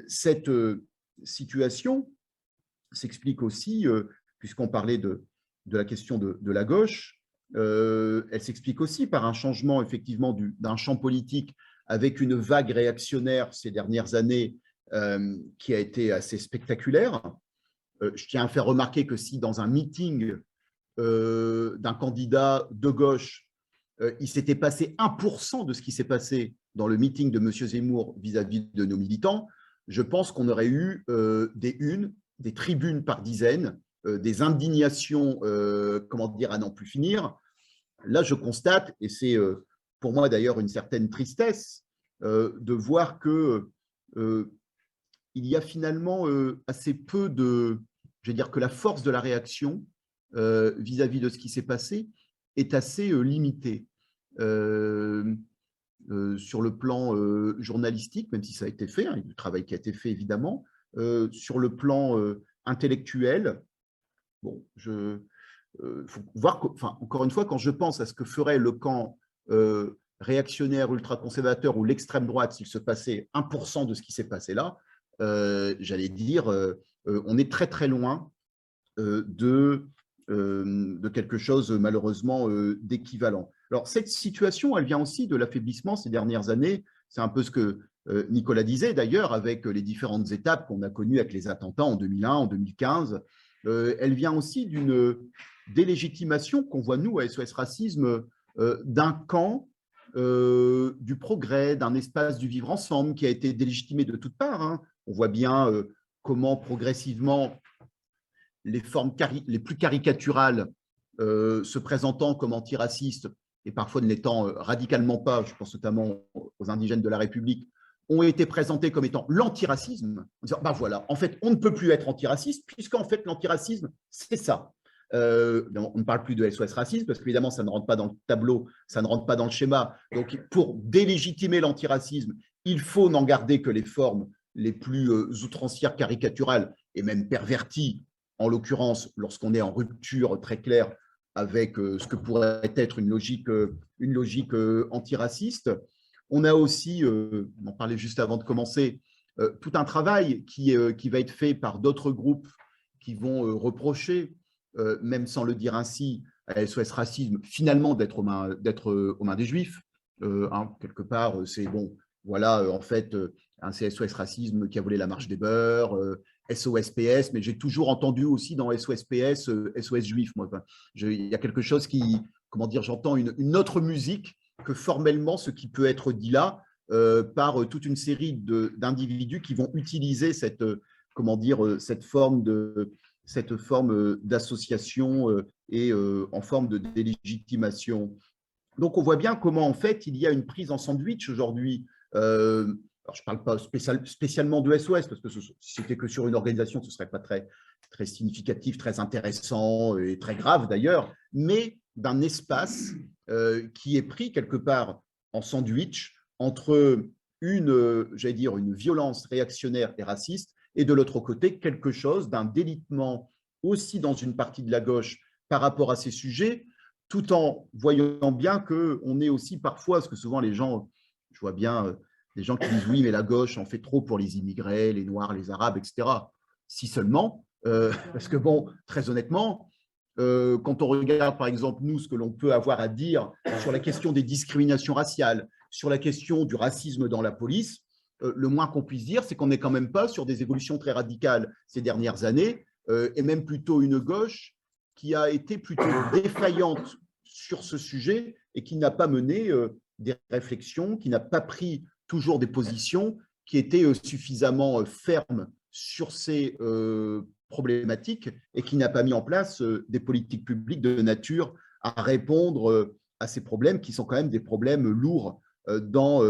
Cette situation s'explique aussi, puisqu'on parlait de la question de la gauche, elle s'explique aussi par un changement effectivement d'un champ politique avec une vague réactionnaire ces dernières années qui a été assez spectaculaire. Je tiens à faire remarquer que si dans un meeting d'un candidat de gauche, il s'était passé 1% de ce qui s'est passé dans le meeting de M. Zemmour vis-à-vis de nos militants, je pense qu'on aurait eu des tribunes par dizaines des indignations, comment dire, à n'en plus finir. Là, je constate, et c'est pour moi d'ailleurs une certaine tristesse, de voir que il y a finalement assez peu de, je vais dire que la force de la réaction vis-à-vis de ce qui s'est passé est assez limitée. Sur le plan journalistique, même si ça a été fait, hein, du travail qui a été fait évidemment, sur le plan intellectuel, bon, faut voir, enfin, encore une fois, quand je pense à ce que ferait le camp réactionnaire, ultra-conservateur ou l'extrême droite s'il se passait 1% de ce qui s'est passé là, j'allais dire, on est très très loin de quelque chose malheureusement d'équivalent. Alors cette situation, elle vient aussi de l'affaiblissement ces dernières années, c'est un peu ce que Nicolas disait d'ailleurs, avec les différentes étapes qu'on a connues avec les attentats en 2001, en 2015, elle vient aussi d'une délégitimation qu'on voit nous à SOS Racisme d'un camp du progrès, d'un espace du vivre ensemble qui a été délégitimé de toutes parts, hein. On voit bien comment progressivement les formes les plus caricaturales se présentant comme antiracistes et parfois ne l'étant radicalement pas, je pense notamment aux indigènes de la République, ont été présentés comme étant l'antiracisme, en disant, ben voilà, en fait, on ne peut plus être antiraciste, puisqu'en fait, l'antiracisme, c'est ça. On ne parle plus de SOS Racisme, parce qu'évidemment, ça ne rentre pas dans le tableau, ça ne rentre pas dans le schéma. Donc, pour délégitimer l'antiracisme, il faut n'en garder que les formes les plus outrancières, caricaturales et même perverties, en l'occurrence, lorsqu'on est en rupture très claire avec ce que pourrait être une logique antiraciste. On a aussi, on en parlait juste avant de commencer, tout un travail qui va être fait par d'autres groupes qui vont reprocher, même sans le dire ainsi, à SOS Racisme, finalement d'être aux mains des Juifs. Hein, quelque part, c'est bon, voilà, en fait, c'est SOS Racisme qui a volé la marche des beurs, SOSPS, mais j'ai toujours entendu aussi dans SOSPS, SOS Juif. Moi. Enfin, il y a quelque chose qui, comment dire, j'entends une autre musique que formellement ce qui peut être dit là par toute une série d'individus qui vont utiliser cette, comment dire, cette forme d'association et en forme de délégitimation. Donc, on voit bien comment, en fait, il y a une prise en sandwich aujourd'hui. Alors, je ne parle pas spécialement de SOS, parce que si c'était que sur une organisation, ce ne serait pas très, très significatif, très intéressant et très grave d'ailleurs, mais d'un espace qui est pris quelque part en sandwich entre j'allais dire, une violence réactionnaire et raciste, et de l'autre côté, quelque chose d'un délitement aussi dans une partie de la gauche par rapport à ces sujets, tout en voyant bien qu'on est aussi parfois, parce que souvent les gens, je vois bien des gens qui disent oui, mais la gauche en fait trop pour les immigrés, les Noirs, les Arabes, etc. Si seulement, parce que bon, très honnêtement, quand on regarde par exemple nous, ce que l'on peut avoir à dire sur la question des discriminations raciales, sur la question du racisme dans la police, le moins qu'on puisse dire, c'est qu'on n'est quand même pas sur des évolutions très radicales ces dernières années, et même plutôt une gauche qui a été plutôt défaillante sur ce sujet et qui n'a pas mené des réflexions, qui n'a pas pris toujours des positions qui étaient suffisamment fermes sur ces problématiques et qui n'a pas mis en place des politiques publiques de nature à répondre à ces problèmes qui sont quand même des problèmes lourds dans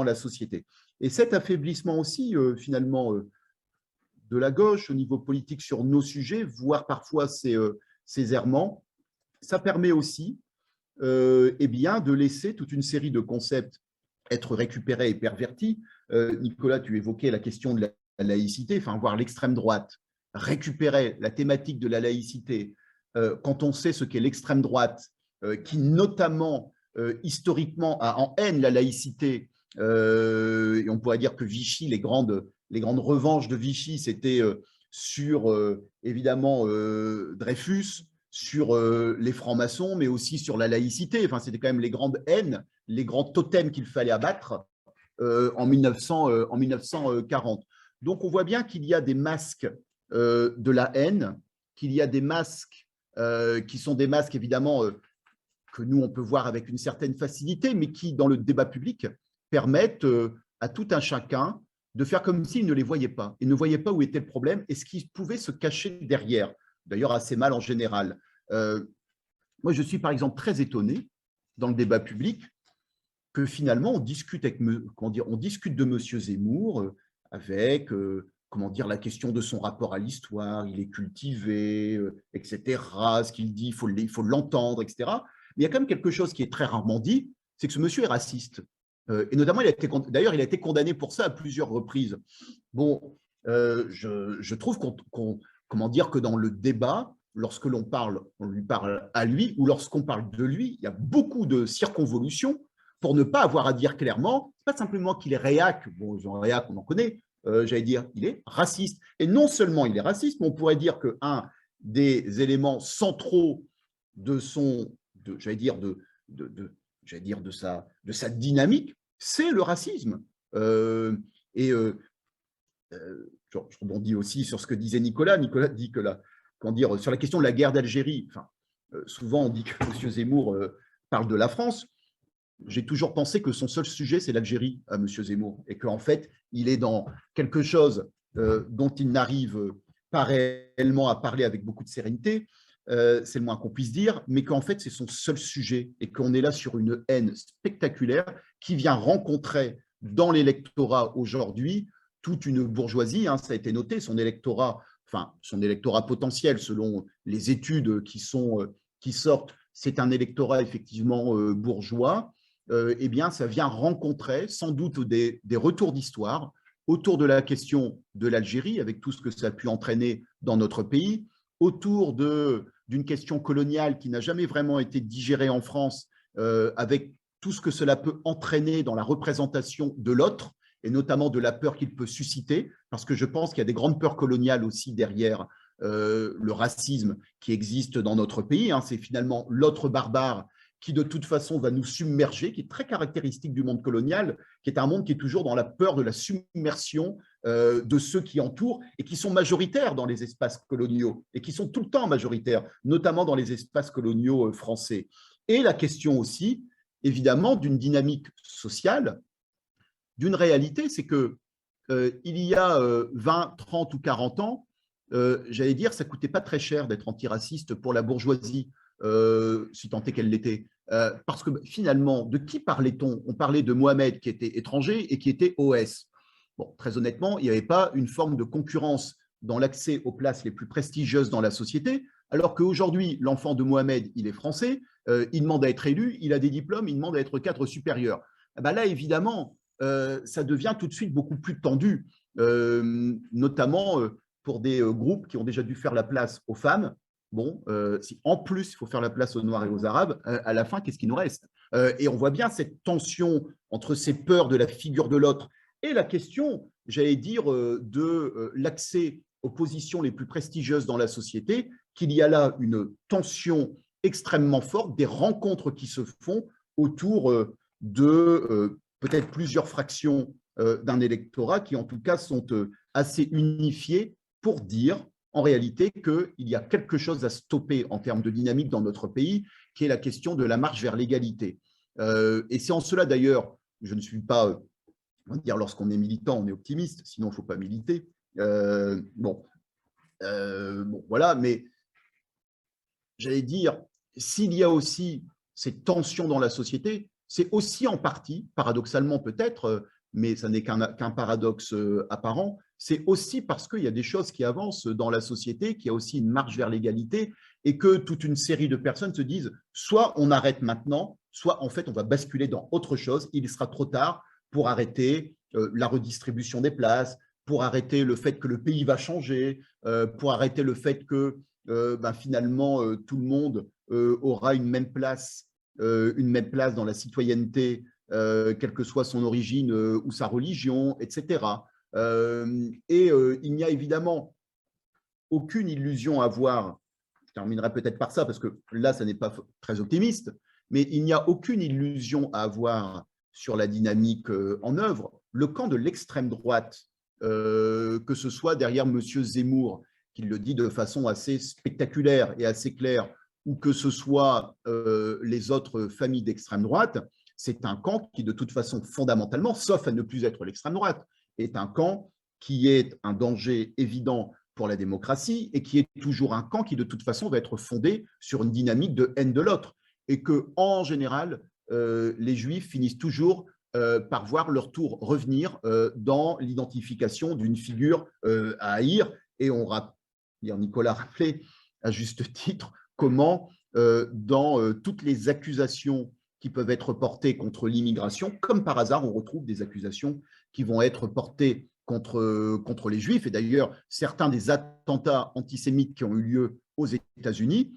la société. Et cet affaiblissement aussi, finalement, de la gauche au niveau politique sur nos sujets, voire parfois ces errements, ça permet aussi eh bien, de laisser toute une série de concepts être récupérés et pervertis. Nicolas, tu évoquais la question de la laïcité, enfin, voir l'extrême droite récupérer la thématique de la laïcité quand on sait ce qu'est l'extrême droite, qui notamment historiquement a en haine la laïcité, et on pourrait dire que Vichy, les grandes revanches de Vichy, c'était sur évidemment Dreyfus, sur les francs-maçons, mais aussi sur la laïcité. Enfin, c'était quand même les grandes haines, les grands totems qu'il fallait abattre en 1940. Donc, on voit bien qu'il y a des masques de la haine, qu'il y a des masques qui sont des masques, évidemment, que nous, on peut voir avec une certaine facilité, mais qui, dans le débat public, permettent à tout un chacun de faire comme s'il ne les voyait pas. Il ne voyait pas où était le problème et ce qui pouvait se cacher derrière. D'ailleurs, assez mal en général. Moi, je suis par exemple très étonné dans le débat public que finalement, on discute, on discute de M. Zemmour avec comment dire, la question de son rapport à l'histoire, il est cultivé, etc. Ce qu'il dit, il faut l'entendre, etc. Mais il y a quand même quelque chose qui est très rarement dit, c'est que ce monsieur est raciste. Et notamment, d'ailleurs, il a été condamné pour ça à plusieurs reprises. Bon, je trouve comment dire, que dans le débat, lorsque l'on parle, on lui parle à lui, ou lorsqu'on parle de lui, il y a beaucoup de circonvolutions pour ne pas avoir à dire clairement, pas simplement qu'il est réac, bon, Jean Réac, on en connaît, j'allais dire, il est raciste. Et non seulement il est raciste, mais on pourrait dire qu'un des éléments centraux de sa dynamique, c'est le racisme. Je rebondis aussi sur ce que disait Nicolas. Nicolas dit que sur la question de la guerre d'Algérie, enfin, souvent on dit que M. Zemmour parle de la France. J'ai toujours pensé que son seul sujet, c'est l'Algérie à M. Zemmour, et qu'en fait, il est dans quelque chose dont il n'arrive pas réellement à parler avec beaucoup de sérénité, c'est le moins qu'on puisse dire, mais qu'en fait, c'est son seul sujet, et qu'on est là sur une haine spectaculaire qui vient rencontrer dans l'électorat aujourd'hui toute une bourgeoisie, ça a été noté, son électorat potentiel, selon les études qui sortent, c'est un électorat effectivement bourgeois. Eh bien, ça vient rencontrer sans doute des retours d'histoire autour de la question de l'Algérie, avec tout ce que ça a pu entraîner dans notre pays, autour d'une question coloniale qui n'a jamais vraiment été digérée en France, avec tout ce que cela peut entraîner dans la représentation de l'autre, et notamment de la peur qu'il peut susciter, parce que je pense qu'il y a des grandes peurs coloniales aussi derrière le racisme qui existe dans notre pays. C'est finalement l'autre barbare qui de toute façon va nous submerger, qui est très caractéristique du monde colonial, qui est un monde qui est toujours dans la peur de la submersion de ceux qui entourent et qui sont majoritaires dans les espaces coloniaux et qui sont tout le temps majoritaires, notamment dans les espaces coloniaux français. Et la question aussi, évidemment, d'une dynamique sociale, d'une réalité, c'est que il y a 20, 30 ou 40 ans, j'allais dire, ça ne coûtait pas très cher d'être antiraciste pour la bourgeoisie, si tant est qu'elle l'était. Parce que finalement, de qui parlait-on? On parlait de Mohamed qui était étranger et qui était OS. Bon, très honnêtement, il n'y avait pas une forme de concurrence dans l'accès aux places les plus prestigieuses dans la société, alors qu'aujourd'hui, l'enfant de Mohamed, il est français, il demande à être élu, il a des diplômes, il demande à être cadre supérieur. Là, évidemment, ça devient tout de suite beaucoup plus tendu, notamment pour des groupes qui ont déjà dû faire la place aux femmes. Bon, si en plus il faut faire la place aux Noirs et aux Arabes, à la fin, qu'est-ce qui nous reste? Et on voit bien cette tension entre ces peurs de la figure de l'autre et la question, j'allais dire, de l'accès aux positions les plus prestigieuses dans la société, qu'il y a là une tension extrêmement forte, des rencontres qui se font autour de peut-être plusieurs fractions d'un électorat qui, en tout cas, sont assez unifiées pour dire en réalité qu'il y a quelque chose à stopper en termes de dynamique dans notre pays, qui est la question de la marche vers l'égalité. Et c'est en cela, d'ailleurs, je ne suis pas, on va dire, lorsqu'on est militant, on est optimiste, sinon il ne faut pas militer. Voilà, mais j'allais dire, s'il y a aussi ces tensions dans la société, c'est aussi en partie, paradoxalement peut-être, mais ça n'est qu'un paradoxe apparent, c'est aussi parce qu'il y a des choses qui avancent dans la société, qu'il y a aussi une marche vers l'égalité et que toute une série de personnes se disent soit on arrête maintenant, soit en fait on va basculer dans autre chose, il sera trop tard pour arrêter la redistribution des places, pour arrêter le fait que le pays va changer, pour arrêter le fait que finalement tout le monde aura une même place dans la citoyenneté, quelle que soit son origine ou sa religion, etc. Il n'y a évidemment aucune illusion à avoir, je terminerai peut-être par ça, parce que là, ça n'est pas très optimiste, mais il n'y a aucune illusion à avoir sur la dynamique en œuvre. Le camp de l'extrême droite, que ce soit derrière M. Zemmour, qui le dit de façon assez spectaculaire et assez claire, ou que ce soit les autres familles d'extrême droite, c'est un camp qui, de toute façon, fondamentalement, sauf à ne plus être l'extrême droite, est un camp qui est un danger évident pour la démocratie et qui est toujours un camp qui, de toute façon, va être fondé sur une dynamique de haine de l'autre. Et qu'en général, les Juifs finissent toujours par voir leur tour revenir dans l'identification d'une figure à haïr. Et Nicolas rappelait à juste titre comment, dans toutes les accusations qui peuvent être portées contre l'immigration, comme par hasard, on retrouve des accusations qui vont être portées contre les Juifs. Et d'ailleurs, certains des attentats antisémites qui ont eu lieu aux États-Unis,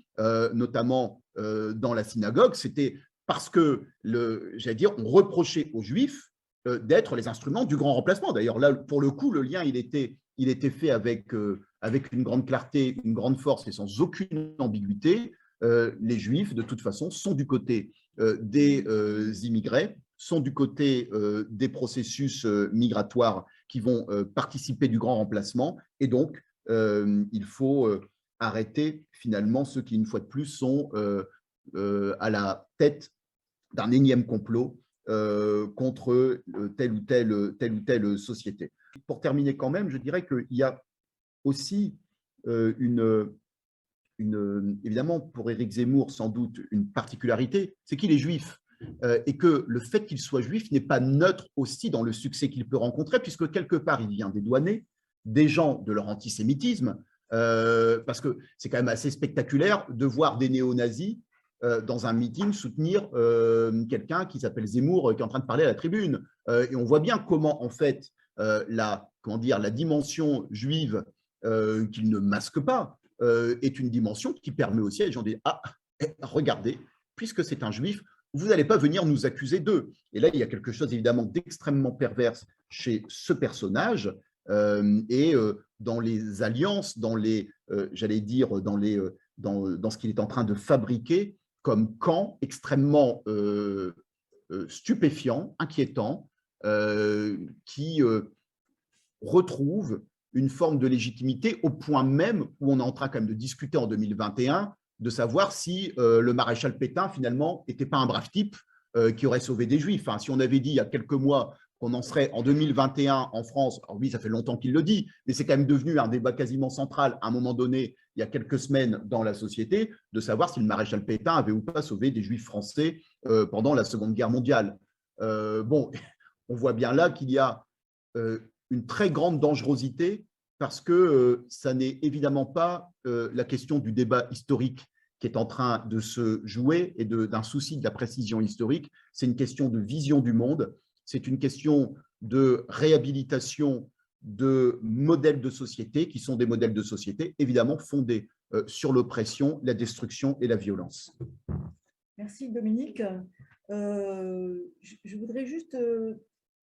notamment dans la synagogue, c'était parce que, on reprochait aux Juifs d'être les instruments du grand remplacement. D'ailleurs, là, pour le coup, le lien, il était fait avec une grande clarté, une grande force et sans aucune ambiguïté. Les Juifs, de toute façon, sont du côté des immigrés, sont du côté des processus migratoires qui vont participer du grand remplacement. Et donc, il faut arrêter finalement ceux qui, une fois de plus, sont à la tête d'un énième complot contre telle ou telle société. Pour terminer quand même, je dirais qu'il y a aussi évidemment, pour Éric Zemmour, sans doute une particularité, c'est qu'il est juif. Et que le fait qu'il soit juif n'est pas neutre aussi dans le succès qu'il peut rencontrer, puisque quelque part, il vient dédouaner des gens de leur antisémitisme, parce que c'est quand même assez spectaculaire de voir des néo-nazis dans un meeting soutenir quelqu'un qui s'appelle Zemmour, qui est en train de parler à la tribune. Et on voit bien comment, en fait, la dimension juive qu'il ne masque pas est une dimension qui permet aussi à des gens de dire « Ah, regardez, puisque c'est un juif, vous n'allez pas venir nous accuser d'eux. » Et là, il y a quelque chose évidemment d'extrêmement perverse chez ce personnage et dans les alliances, dans ce qu'il est en train de fabriquer comme camp extrêmement stupéfiant, inquiétant, qui retrouve une forme de légitimité au point même où on est en train quand même de discuter en 2021 de savoir si le maréchal Pétain, finalement, n'était pas un brave type qui aurait sauvé des Juifs. Enfin, si on avait dit il y a quelques mois qu'on en serait en 2021 en France, alors oui, ça fait longtemps qu'il le dit, mais c'est quand même devenu un débat quasiment central à un moment donné, il y a quelques semaines dans la société, de savoir si le maréchal Pétain avait ou pas sauvé des Juifs français pendant la Seconde Guerre mondiale. Bon, on voit bien là qu'il y a une très grande dangerosité parce que ça n'est évidemment pas la question du débat historique qui est en train de se jouer et d'un souci de la précision historique. C'est une question de vision du monde, c'est une question de réhabilitation de modèles de société qui sont des modèles de société évidemment fondés sur l'oppression, la destruction et la violence. Merci Dominique. Je voudrais juste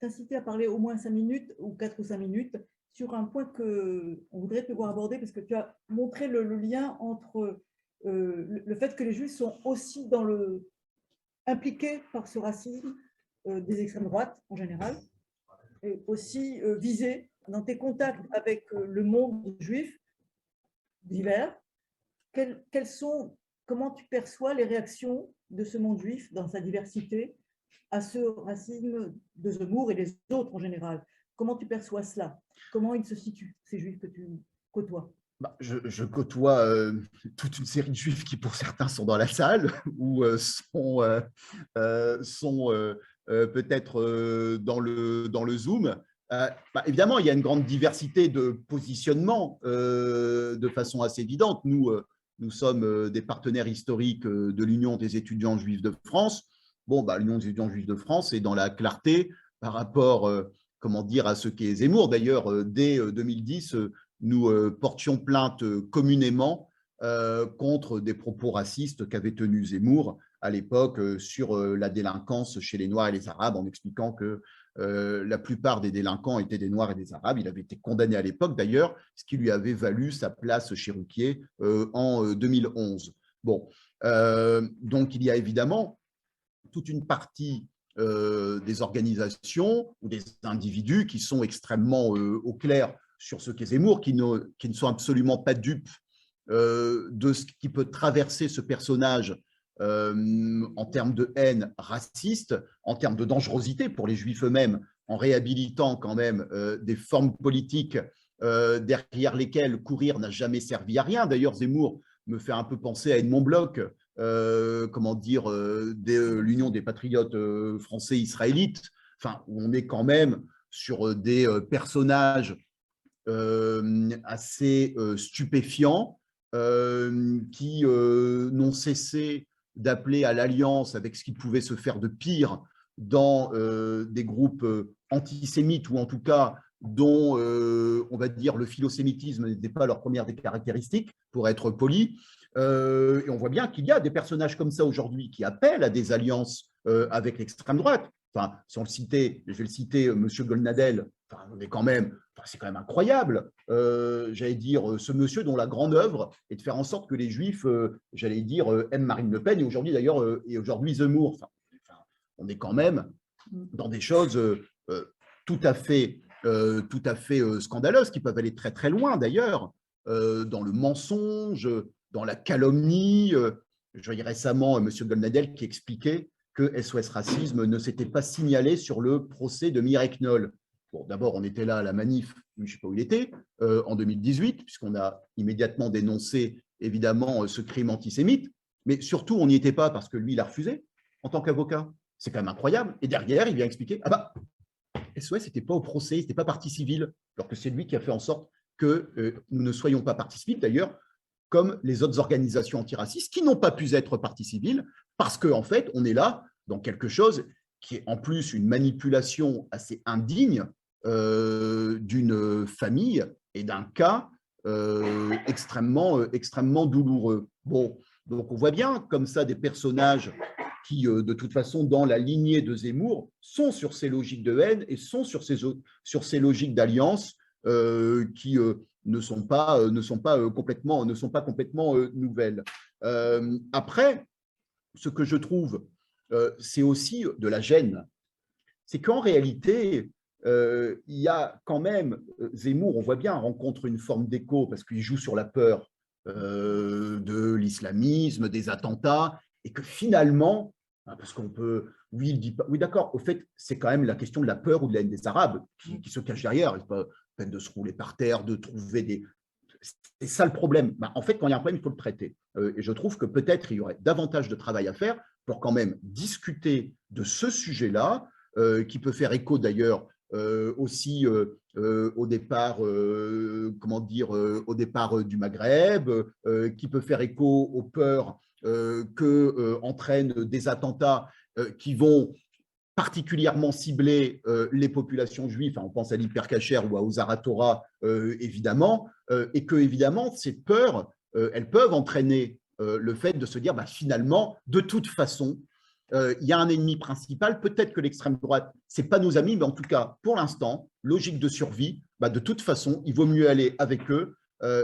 t'inciter à parler au moins 5 minutes ou 4 ou 5 minutes sur un point qu'on voudrait te voir aborder parce que tu as montré le lien entre le fait que les Juifs sont aussi impliqués par ce racisme des extrêmes droites en général et aussi visés dans tes contacts avec le monde juif divers. Comment tu perçois les réactions de ce monde juif dans sa diversité à ce racisme de Zemmour et les autres en général? Comment tu perçois cela? Comment ils se situent, ces juifs que tu côtoies? Je côtoie toute une série de juifs qui, pour certains, sont dans la salle ou sont peut-être dans le Zoom. Évidemment, il y a une grande diversité de positionnement de façon assez évidente. Nous sommes des partenaires historiques de l'Union des étudiants juifs de France. Bon, l'Union des étudiants juifs de France est dans la clarté par rapport à ce qu'est Zemmour. D'ailleurs, dès 2010, nous portions plainte communément contre des propos racistes qu'avait tenus Zemmour à l'époque sur la délinquance chez les Noirs et les Arabes, en expliquant que la plupart des délinquants étaient des Noirs et des Arabes. Il avait été condamné à l'époque, d'ailleurs, ce qui lui avait valu sa place chez Ruquier en 2011. Bon, donc il y a évidemment toute une partie des organisations ou des individus qui sont extrêmement au clair sur ce qu'est Zemmour, qui ne sont absolument pas dupes de ce qui peut traverser ce personnage en termes de haine raciste, en termes de dangerosité pour les Juifs eux-mêmes, en réhabilitant quand même des formes politiques derrière lesquelles courir n'a jamais servi à rien. D'ailleurs, Zemmour me fait un peu penser à Edmond Bloch, comment dire, de l'Union des patriotes français israélites, enfin, où on est quand même sur des personnages assez stupéfiants qui n'ont cessé d'appeler à l'alliance avec ce qui pouvait se faire de pire dans des groupes antisémites, ou en tout cas dont, on va dire, le philosémitisme n'était pas leur première des caractéristiques, pour être poli. Et on voit bien qu'il y a des personnages comme ça aujourd'hui qui appellent à des alliances avec l'extrême droite. Enfin, sans le citer, je vais le citer, M. Golnadel, enfin, on est quand même, enfin, c'est quand même incroyable, j'allais dire, ce monsieur dont la grande œuvre est de faire en sorte que les Juifs, j'allais dire, aiment Marine Le Pen, et aujourd'hui d'ailleurs, et aujourd'hui Zemmour. Enfin, on est quand même dans des choses tout à fait scandaleuses, qui peuvent aller très très loin d'ailleurs, dans le mensonge, dans la calomnie. Je voyais récemment M. Golnadel qui expliquait que SOS Racisme ne s'était pas signalé sur le procès de Mireille Knoll. Bon, d'abord, on était là à la manif, je ne sais pas où il était, en 2018, puisqu'on a immédiatement dénoncé, évidemment, ce crime antisémite, mais surtout, on n'y était pas parce que lui, il a refusé en tant qu'avocat. C'est quand même incroyable. Et derrière, il vient expliquer, ah bah, SOS n'était pas au procès, il n'était pas partie civile, alors que c'est lui qui a fait en sorte que nous ne soyons pas partie civile, d'ailleurs, comme les autres organisations antiracistes qui n'ont pas pu être partie civile, parce qu'en fait, on est là dans quelque chose qui est en plus une manipulation assez indigne d'une famille et d'un cas extrêmement douloureux. Bon, donc on voit bien comme ça des personnages qui, de toute façon, dans la lignée de Zemmour, sont sur ces logiques de haine et sont sur ces logiques d'alliance qui ne sont pas complètement nouvelles. Après, ce que je trouve, c'est aussi de la gêne. C'est qu'en réalité, il y a quand même, Zemmour, on voit bien, rencontre une forme d'écho parce qu'il joue sur la peur de l'islamisme, des attentats, et que finalement, parce qu'on peut, oui, il dit pas, oui, d'accord, au fait, c'est quand même la question de la peur ou de la haine des Arabes qui se cache derrière. Il n'est pas peine de se rouler par terre, de trouver des. C'est ça le problème. En fait, quand il y a un problème, il faut le traiter. Et je trouve que peut-être il y aurait davantage de travail à faire pour quand même discuter de ce sujet-là, qui peut faire écho d'ailleurs aussi au départ, comment dire, au départ du Maghreb, qui peut faire écho aux peurs que entraînent des attentats qui vont particulièrement cibler les populations juives, enfin, on pense à l'hypercacher ou aux Zaratora, évidemment, et que, évidemment, ces peurs, elles peuvent entraîner le fait de se dire, bah, finalement, de toute façon, il y a un ennemi principal, peut-être que l'extrême droite, ce n'est pas nos amis, mais en tout cas, pour l'instant, logique de survie, bah, de toute façon, il vaut mieux aller avec eux,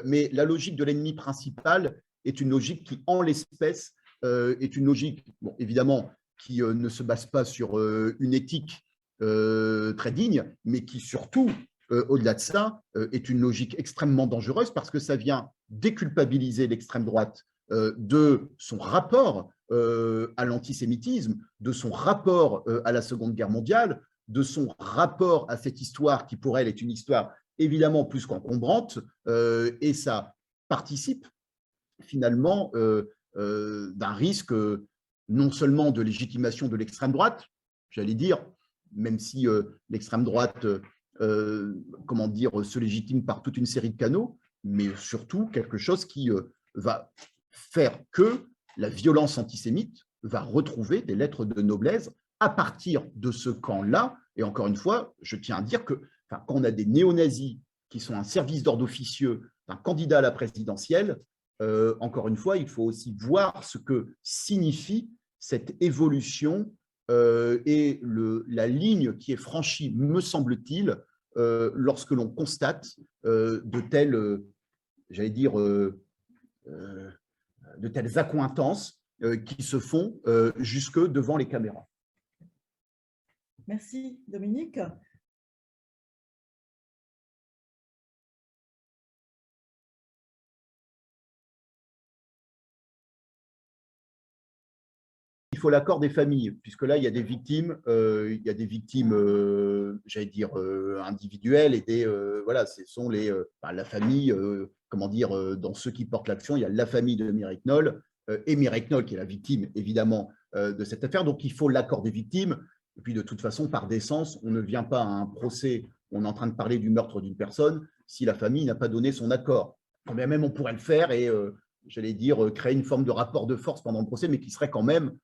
mais la logique de l'ennemi principal est une logique qui, en l'espèce, est une logique, bon, évidemment, qui ne se base pas sur une éthique très digne, mais qui surtout, au-delà de ça, est une logique extrêmement dangereuse parce que ça vient déculpabiliser l'extrême droite de son rapport à l'antisémitisme, de son rapport à la Seconde Guerre mondiale, de son rapport à cette histoire qui, pour elle, est une histoire évidemment plus qu'encombrante, et ça participe finalement d'un risque non seulement de légitimation de l'extrême droite, j'allais dire, même si l'extrême droite, comment dire, se légitime par toute une série de canaux, mais surtout quelque chose qui va faire que la violence antisémite va retrouver des lettres de noblesse à partir de ce camp-là. Et encore une fois, je tiens à dire que quand on a des néo-nazis qui sont un service d'ordre officieux d'un candidat à la présidentielle, encore une fois, il faut aussi voir ce que signifie cette évolution et la ligne qui est franchie, me semble-t-il, lorsque l'on constate de telles, j'allais dire, de telles accointances qui se font jusque devant les caméras. Merci Dominique. faut l'accord des familles, puisque là, il y a des victimes, j'allais dire, individuelles, et voilà, ce sont la famille, comment dire, dans ceux qui portent l'action, il y a la famille de Mireille Knoll, et Mireille Knoll qui est la victime, évidemment, de cette affaire. Donc, il faut l'accord des victimes. Et puis, de toute façon, par décence, on ne vient pas à un procès, on est en train de parler du meurtre d'une personne, si la famille n'a pas donné son accord. Quand bien même on pourrait le faire et, j'allais dire, créer une forme de rapport de force pendant le procès, mais qui serait quand même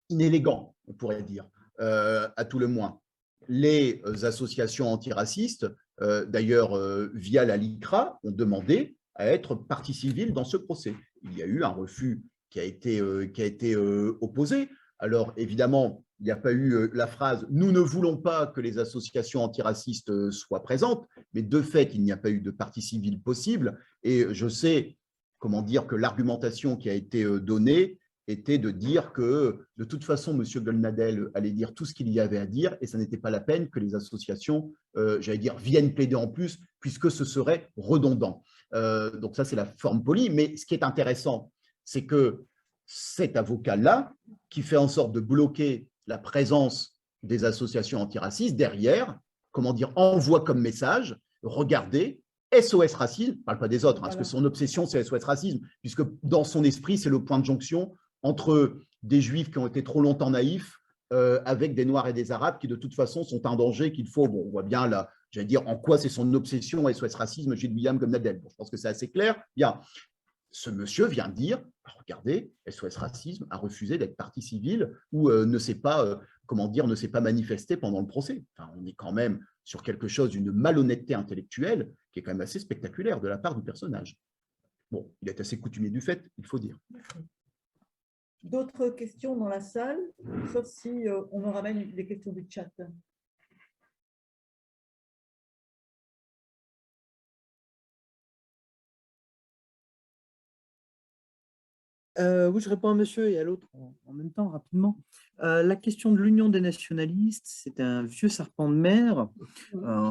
inélégant, on pourrait dire, à tout le moins. Les associations antiracistes, d'ailleurs, via la LICRA, ont demandé à être partie civile dans ce procès. Il y a eu un refus qui a été opposé. Alors, évidemment, il n'y a pas eu la phrase « Nous ne voulons pas que les associations antiracistes soient présentes », mais de fait, il n'y a pas eu de partie civile possible. Et je sais, comment dire, que l'argumentation qui a été donnée était de dire que, de toute façon, M. Golnadel allait dire tout ce qu'il y avait à dire et ça n'était pas la peine que les associations, j'allais dire, viennent plaider en plus, puisque ce serait redondant. Donc ça, c'est la forme polie. Mais ce qui est intéressant, c'est que cet avocat-là, qui fait en sorte de bloquer la présence des associations antiracistes, derrière, comment dire, envoie comme message, regardez, SOS Racisme, je ne parle pas des autres, parce que son obsession, c'est SOS Racisme, puisque dans son esprit, c'est le point de jonction entre des Juifs qui ont été trop longtemps naïfs avec des Noirs et des Arabes qui, de toute façon, sont un danger qu'il faut… Bon, on voit bien, là, j'allais dire, en quoi c'est son obsession SOS Racisme, Gilles William Golnadel. Bon, je pense que c'est assez clair. Bien. Ce monsieur vient de dire, regardez, SOS Racisme a refusé d'être partie civile ou ne s'est pas, comment dire, ne s'est pas manifesté pendant le procès. Enfin, on est quand même sur quelque chose d'une malhonnêteté intellectuelle qui est quand même assez spectaculaire de la part du personnage. Bon, il est assez coutumier du fait, il faut dire. D'autres questions dans la salle, sauf si on me ramène des questions du chat. Oui, je réponds à monsieur et à l'autre en même temps, rapidement. La question de l'union des nationalistes, c'est un vieux serpent de mer,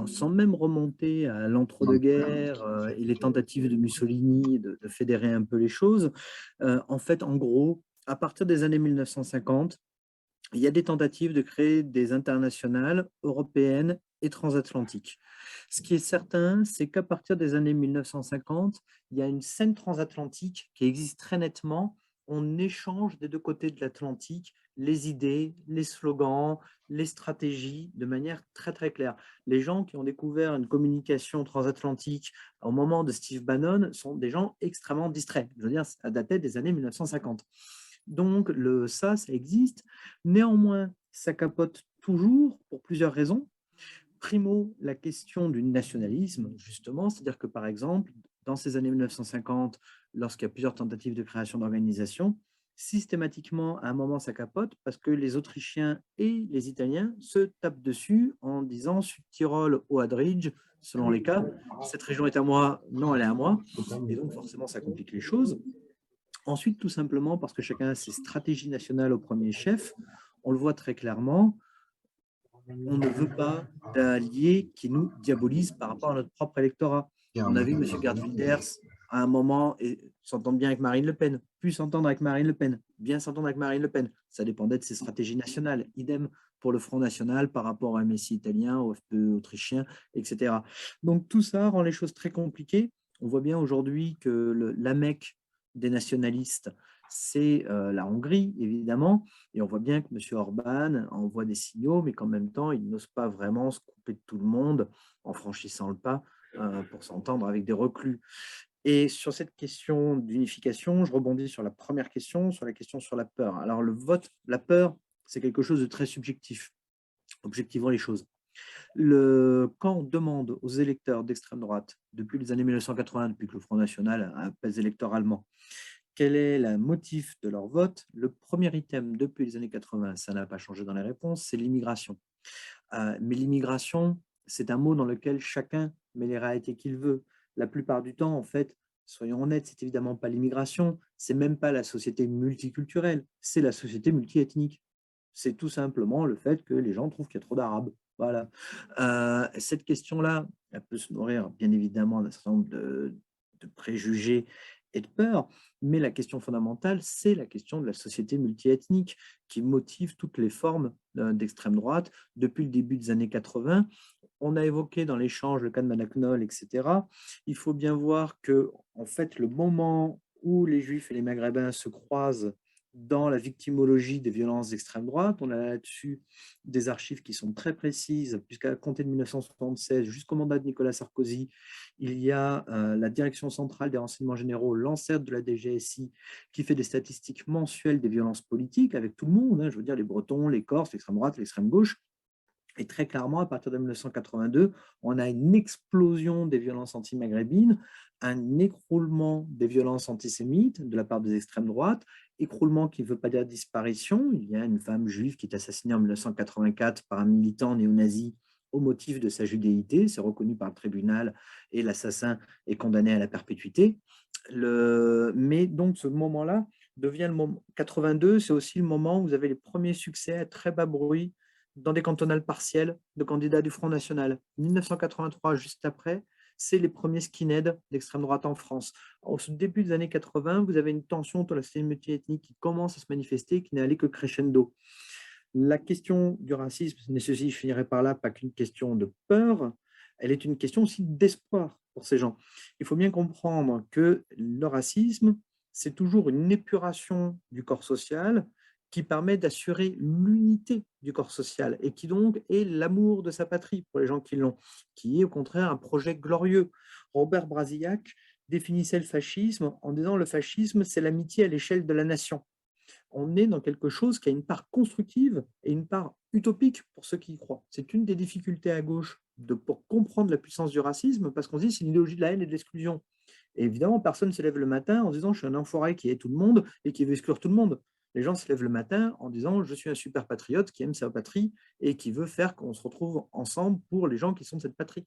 sans même remonter à l'entre-deux-guerres et les tentatives de Mussolini de fédérer un peu les choses. En fait, en gros, à partir des années 1950, il y a des tentatives de créer des internationales européennes et transatlantiques. Ce qui est certain, c'est qu'à partir des années 1950, il y a une scène transatlantique qui existe très nettement. On échange des deux côtés de l'Atlantique les idées, les slogans, les stratégies de manière très très claire. Les gens qui ont découvert une communication transatlantique au moment de Steve Bannon sont des gens extrêmement distraits. Je veux dire, ça datait des années 1950. Donc, ça existe. Néanmoins, ça capote toujours pour plusieurs raisons. Primo, la question du nationalisme, justement, c'est-à-dire que, par exemple, dans ces années 1950, lorsqu'il y a plusieurs tentatives de création d'organisations, systématiquement, à un moment, ça capote parce que les Autrichiens et les Italiens se tapent dessus en disant Südtirol ou Hadridge, selon les cas, cette région est à moi, non, elle est à moi. Et donc, forcément, ça complique les choses. Ensuite, tout simplement parce que chacun a ses stratégies nationales au premier chef. On le voit très clairement, on ne veut pas d'alliés qui nous diabolisent par rapport à notre propre électorat. On a vu M. Geert Wilders à un moment s'entendre bien avec Marine Le Pen, plus s'entendre avec Marine Le Pen, bien s'entendre avec Marine Le Pen. Ça dépendait de ses stratégies nationales. Idem pour le Front National par rapport à MSI italien, au FPE autrichien, etc. Donc tout ça rend les choses très compliquées. On voit bien aujourd'hui que la Mecque des nationalistes, c'est la Hongrie, évidemment, et on voit bien que M. Orban envoie des signaux, mais qu'en même temps, il n'ose pas vraiment se couper de tout le monde en franchissant le pas pour s'entendre avec des reclus. Et sur cette question d'unification, je rebondis sur la première question, sur la question sur la peur. Alors le vote, la peur, c'est quelque chose de très subjectif. Objectivons les choses. Quand on demande aux électeurs d'extrême droite, depuis les années 1980, depuis que le Front National pèse électoralement, quel est le motif de leur vote? Le premier item depuis les années 80, ça n'a pas changé dans les réponses, c'est l'immigration. Mais l'immigration, c'est un mot dans lequel chacun met les réalités qu'il veut. La plupart du temps, en fait, soyons honnêtes, c'est évidemment pas l'immigration, c'est même pas la société multiculturelle, c'est la société multiethnique. C'est tout simplement le fait que les gens trouvent qu'il y a trop d'Arabes. Voilà. Cette question-là, elle peut se nourrir bien évidemment d'un certain nombre de préjugés et de peur. Mais la question fondamentale, c'est la question de la société multiethnique qui motive toutes les formes d'extrême droite depuis le début des années 80. On a évoqué dans l'échange le cas de Manaknol, etc. Il faut bien voir que, en fait, le moment où les Juifs et les Maghrébins se croisent dans la victimologie des violences d'extrême droite, on a là-dessus des archives qui sont très précises, puisqu'à compter de 1976 jusqu'au mandat de Nicolas Sarkozy, il y a la Direction centrale des renseignements généraux, l'ancêtre de la DGSI, qui fait des statistiques mensuelles des violences politiques avec tout le monde, je veux dire les Bretons, les Corses, l'extrême droite, l'extrême gauche. Et très clairement, à partir de 1982, on a une explosion des violences anti-maghrébines, un écroulement des violences antisémites de la part des extrêmes droites, écroulement qui ne veut pas dire disparition. Il y a une femme juive qui est assassinée en 1984 par un militant néo-nazi au motif de sa judéité, c'est reconnu par le tribunal et l'assassin est condamné à la perpétuité. Mais donc ce moment-là devient le moment 82, c'est aussi le moment où vous avez les premiers succès à très bas bruit dans des cantonales partielles de candidats du Front National. 1983, juste après, c'est les premiers skinheads d'extrême droite en France. Au début des années 80, vous avez une tension entre la société multiethnique qui commence à se manifester, qui n'est allée que crescendo. La question du racisme, mais ceci, je finirai par là, pas qu'une question de peur, elle est une question aussi d'espoir pour ces gens. Il faut bien comprendre que le racisme, c'est toujours une épuration du corps social qui permet d'assurer l'unité du corps social et qui donc est l'amour de sa patrie pour les gens qui l'ont, qui est au contraire un projet glorieux. Robert Brasillac définissait le fascisme en disant le fascisme, c'est l'amitié à l'échelle de la nation. On est dans quelque chose qui a une part constructive et une part utopique pour ceux qui y croient. C'est une des difficultés à gauche pour comprendre la puissance du racisme, parce qu'on se dit c'est une idéologie de la haine et de l'exclusion. Et évidemment, personne ne se lève le matin en disant je suis un enfoiré qui hait tout le monde et qui veut exclure tout le monde. Les gens se lèvent le matin en disant je suis un super patriote qui aime sa patrie et qui veut faire qu'on se retrouve ensemble pour les gens qui sont de cette patrie.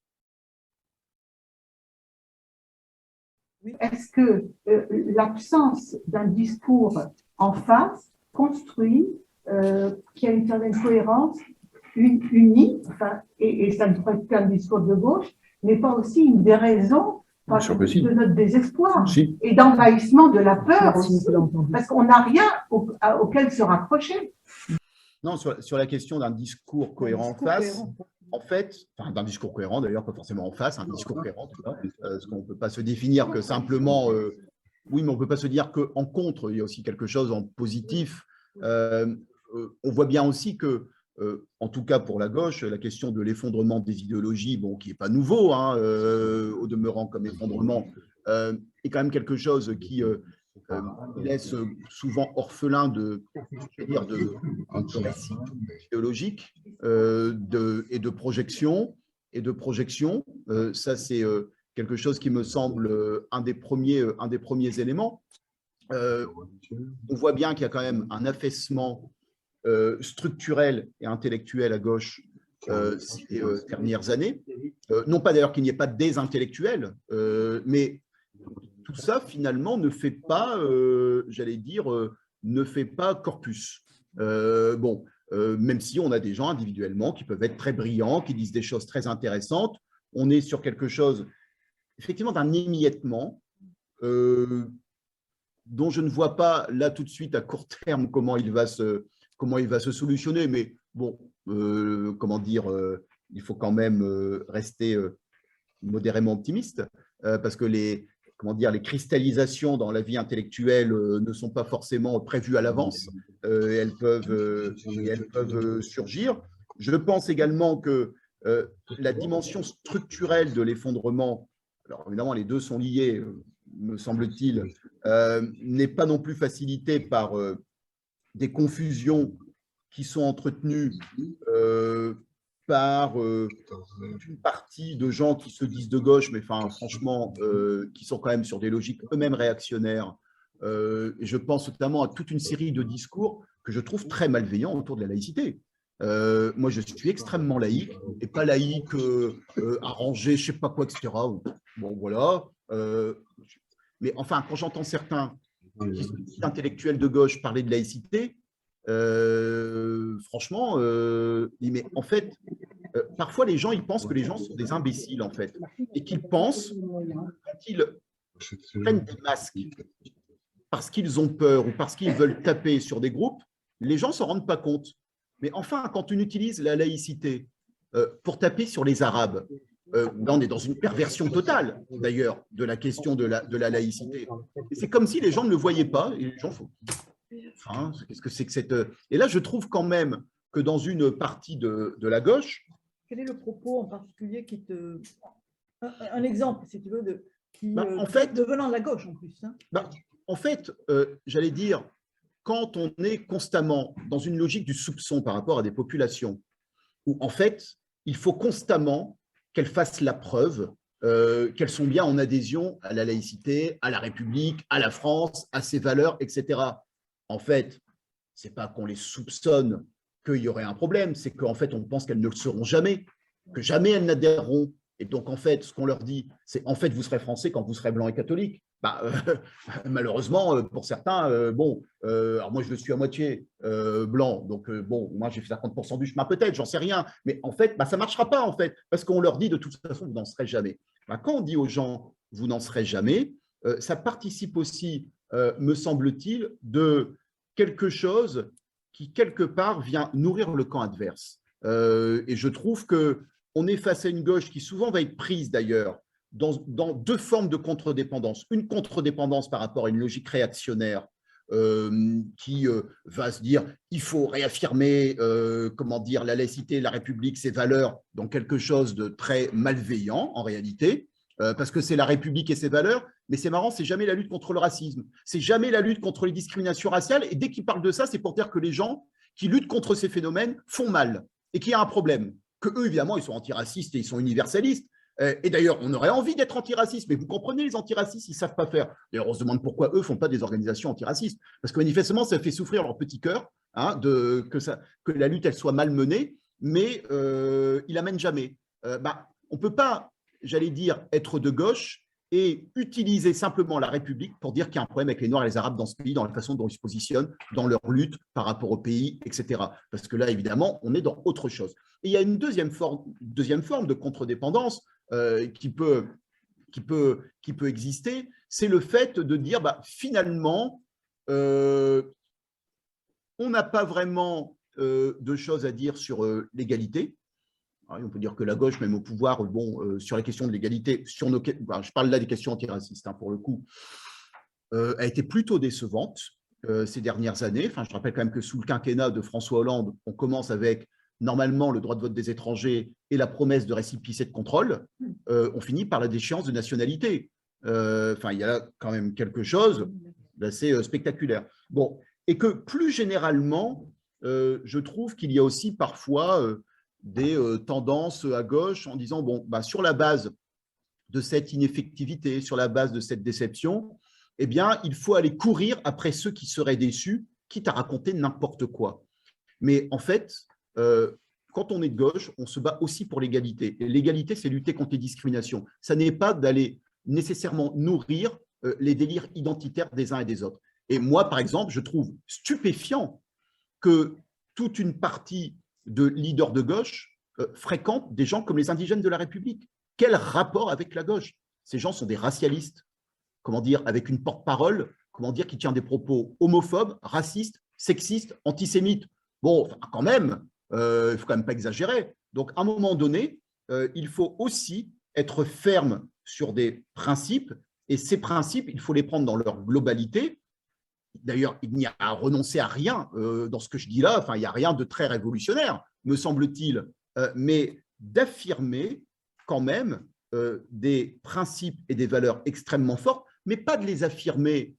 Est-ce que l'absence d'un discours en face construit, qui a une certaine cohérence, unie, enfin, et ça ne pourrait être qu'un discours de gauche, mais pas aussi une des raisons de notre désespoir et d'envahissement de la peur aussi, parce qu'on n'a rien auquel se rapprocher. Non, sur la question d'un discours cohérent en face, en fait, enfin, d'un discours cohérent d'ailleurs, pas forcément en face, un discours cohérent, parce qu'on ne peut pas se définir que simplement, oui, mais on ne peut pas se dire qu'en contre, il y a aussi quelque chose en positif. On voit bien aussi que, en tout cas pour la gauche, la question de l'effondrement des idéologies, bon, qui n'est pas nouveau, hein, au demeurant comme effondrement, est quand même quelque chose qui laisse souvent orphelin de récits idéologiques et de projection. Ça, c'est quelque chose qui me semble un des premiers éléments. On voit bien qu'il y a quand même un affaissement structurel et intellectuel à gauche ces dernières années. Non pas d'ailleurs qu'il n'y ait pas de désintellectuels, mais tout ça, finalement, ne fait pas, j'allais dire, ne fait pas corpus. Même si on a des gens individuellement qui peuvent être très brillants, qui disent des choses très intéressantes, on est sur quelque chose, effectivement, d'un émiettement dont je ne vois pas, là, tout de suite, à court terme, comment il va se solutionner. Mais bon, comment dire, il faut quand même rester modérément optimiste, parce que les cristallisations dans la vie intellectuelle ne sont pas forcément prévues à l'avance. Elles peuvent surgir. Je pense également que la dimension structurelle de l'effondrement, alors évidemment les deux sont liés, me semble-t-il, n'est pas non plus facilitée par des confusions qui sont entretenues par une partie de gens qui se disent de gauche, mais enfin, franchement, qui sont quand même sur des logiques eux-mêmes réactionnaires. Et je pense notamment à toute une série de discours que je trouve très malveillants autour de la laïcité. Moi, je suis extrêmement laïque, et pas laïque arrangé, je ne sais pas quoi, etc. Bon, voilà. Mais enfin, quand j'entends certains intellectuels de gauche parler de laïcité, franchement, mais en fait, parfois les gens, ils pensent que les gens sont des imbéciles, en fait, et qu'ils pensent, quand ils prennent des masques parce qu'ils ont peur ou parce qu'ils veulent taper sur des groupes, les gens ne s'en rendent pas compte. Mais enfin, quand on utilise la laïcité pour taper sur les Arabes, là, on est dans une perversion totale, d'ailleurs, de la question de la laïcité. C'est comme si les gens ne le voyaient pas. Et les gens font, enfin, qu'est-ce que c'est que cette… Et là, je trouve quand même que dans une partie de la gauche… Quel est le propos en particulier qui te… Un exemple, si tu veux, en fait, venant de la gauche en plus. Hein. En fait, j'allais dire, quand on est constamment dans une logique du soupçon par rapport à des populations, où en fait, il faut constamment qu'elles fassent la preuve qu'elles sont bien en adhésion à la laïcité, à la République, à la France, à ses valeurs, etc. En fait, ce n'est pas qu'on les soupçonne qu'il y aurait un problème, c'est qu'en fait, on pense qu'elles ne le seront jamais, que jamais elles n'adhéreront. Et donc, en fait, ce qu'on leur dit, c'est en fait, vous serez français quand vous serez blanc et catholique. Malheureusement, pour certains, alors moi, je le suis à moitié blanc, donc moi, j'ai fait 50% du chemin peut-être, j'en sais rien. Mais en fait, ça ne marchera pas, en fait, parce qu'on leur dit de toute façon, vous n'en serez jamais. Quand on dit aux gens, vous n'en serez jamais, ça participe aussi, me semble-t-il, de quelque chose qui, quelque part, vient nourrir le camp adverse. Et je trouve qu'on est face à une gauche qui souvent va être prise, d'ailleurs, dans deux formes de contre-dépendance. Une contre-dépendance par rapport à une logique réactionnaire qui va se dire il faut réaffirmer la laïcité, la République, ses valeurs dans quelque chose de très malveillant en réalité, parce que c'est la République et ses valeurs, mais c'est marrant, c'est jamais la lutte contre le racisme, c'est jamais la lutte contre les discriminations raciales, et dès qu'ils parlent de ça, c'est pour dire que les gens qui luttent contre ces phénomènes font mal, et qu'il y a un problème, que eux, évidemment, ils sont antiracistes et ils sont universalistes. Et d'ailleurs, on aurait envie d'être antiraciste, mais vous comprenez, les antiracistes, ils ne savent pas faire. D'ailleurs, on se demande pourquoi eux ne font pas des organisations antiracistes. Parce que manifestement, ça fait souffrir leur petit cœur, que la lutte, elle soit mal menée, mais il n'amène jamais. On ne peut pas, j'allais dire, être de gauche et utiliser simplement la République pour dire qu'il y a un problème avec les Noirs et les Arabes dans ce pays, dans la façon dont ils se positionnent, dans leur lutte par rapport au pays, etc. Parce que là, évidemment, on est dans autre chose. Et il y a une deuxième forme de contre-dépendance qui peut exister, c'est le fait de dire finalement, on n'a pas vraiment de choses à dire sur l'égalité. On peut dire que la gauche, même au pouvoir, sur la question de l'égalité, je parle là des questions antiracistes pour le coup, a été plutôt décevante ces dernières années. Je rappelle quand même que sous le quinquennat de François Hollande, on commence avec normalement le droit de vote des étrangers et la promesse de récépissé de contrôle, on finit par la déchéance de nationalité. Il y a quand même quelque chose d'assez spectaculaire. Et que plus généralement, je trouve qu'il y a aussi parfois des tendances à gauche en disant, sur la base de cette ineffectivité, sur la base de cette déception, eh bien, il faut aller courir après ceux qui seraient déçus, quitte à raconter n'importe quoi. Mais en fait, quand on est de gauche, on se bat aussi pour l'égalité. Et l'égalité, c'est lutter contre les discriminations. Ça n'est pas d'aller nécessairement nourrir les délires identitaires des uns et des autres. Et moi, par exemple, je trouve stupéfiant que toute une partie de leaders de gauche fréquentent des gens comme les indigènes de la République. Quel rapport avec la gauche? Ces gens sont des racialistes, avec une porte-parole, qui tient des propos homophobes, racistes, sexistes, antisémites. Quand même, il ne faut quand même pas exagérer. Donc, à un moment donné, il faut aussi être ferme sur des principes, et ces principes, il faut les prendre dans leur globalité. D'ailleurs, il n'y a à renoncer à rien dans ce que je dis là, il n'y a rien de très révolutionnaire, me semble-t-il, mais d'affirmer quand même des principes et des valeurs extrêmement fortes, mais pas de les affirmer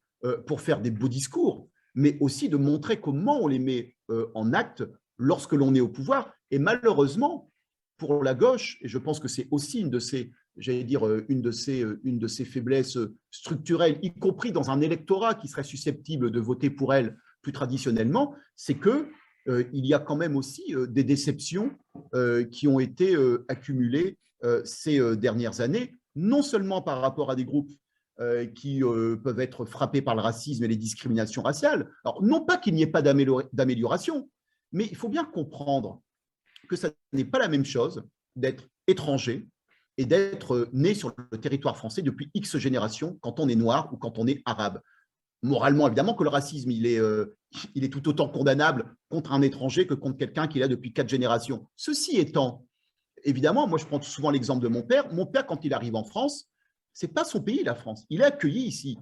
pour faire des beaux discours, mais aussi de montrer comment on les met en acte lorsque l'on est au pouvoir. Et malheureusement, pour la gauche, et je pense que c'est aussi une de ses faiblesses structurelles, y compris dans un électorat qui serait susceptible de voter pour elle plus traditionnellement, c'est qu'il y a quand même aussi des déceptions qui ont été accumulées ces dernières années, non seulement par rapport à des groupes qui peuvent être frappés par le racisme et les discriminations raciales. Alors, non pas qu'il n'y ait pas d'amélioration, mais il faut bien comprendre que ça n'est pas la même chose d'être étranger, et d'être né sur le territoire français depuis X générations quand on est noir ou quand on est arabe. Moralement, évidemment, que le racisme, il est tout autant condamnable contre un étranger que contre quelqu'un qui est là depuis 4 générations. Ceci étant, évidemment, moi, je prends souvent l'exemple de mon père. Mon père, quand il arrive en France, ce n'est pas son pays, la France. Il est accueilli ici.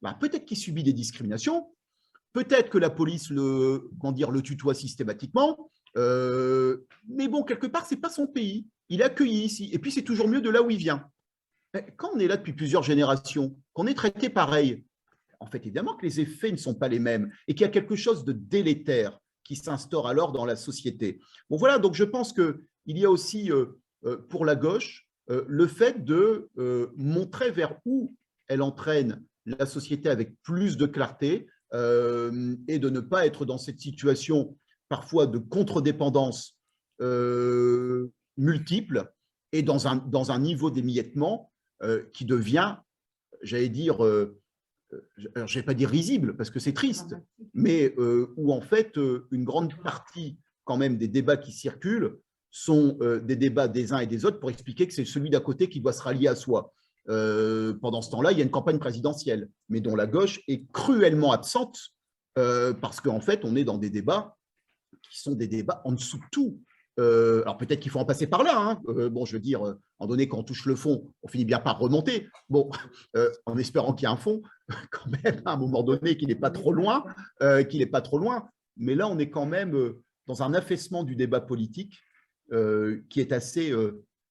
Ben, peut-être qu'il subit des discriminations, peut-être que la police le tutoie systématiquement, mais bon, quelque part, ce n'est pas son pays. Il est accueilli ici. Et puis, c'est toujours mieux de là où il vient. Quand on est là depuis plusieurs générations, qu'on est traité pareil, en fait, évidemment que les effets ne sont pas les mêmes et qu'il y a quelque chose de délétère qui s'instaure alors dans la société. Bon, voilà, donc je pense qu'il y a aussi, pour la gauche, le fait de montrer vers où elle entraîne la société avec plus de clarté et de ne pas être dans cette situation parfois de contre-dépendance multiple et dans un niveau d'émiettement qui devient, j'allais dire, alors je ne vais pas dire risible parce que c'est triste, mais où en fait une grande partie quand même des débats qui circulent sont des débats des uns et des autres pour expliquer que c'est celui d'à côté qui doit se rallier à soi. Pendant ce temps-là, il y a une campagne présidentielle, mais dont la gauche est cruellement absente parce qu'en fait, on est dans des débats qui sont des débats en dessous de tout. Alors peut-être qu'il faut en passer par là. Hein. Bon, je veux dire, en donné quand on touche le fond, on finit bien par remonter. Bon, en espérant qu'il y ait un fond, quand même, à un moment donné, qu'il n'est pas trop loin, Mais là, on est quand même dans un affaissement du débat politique qui est assez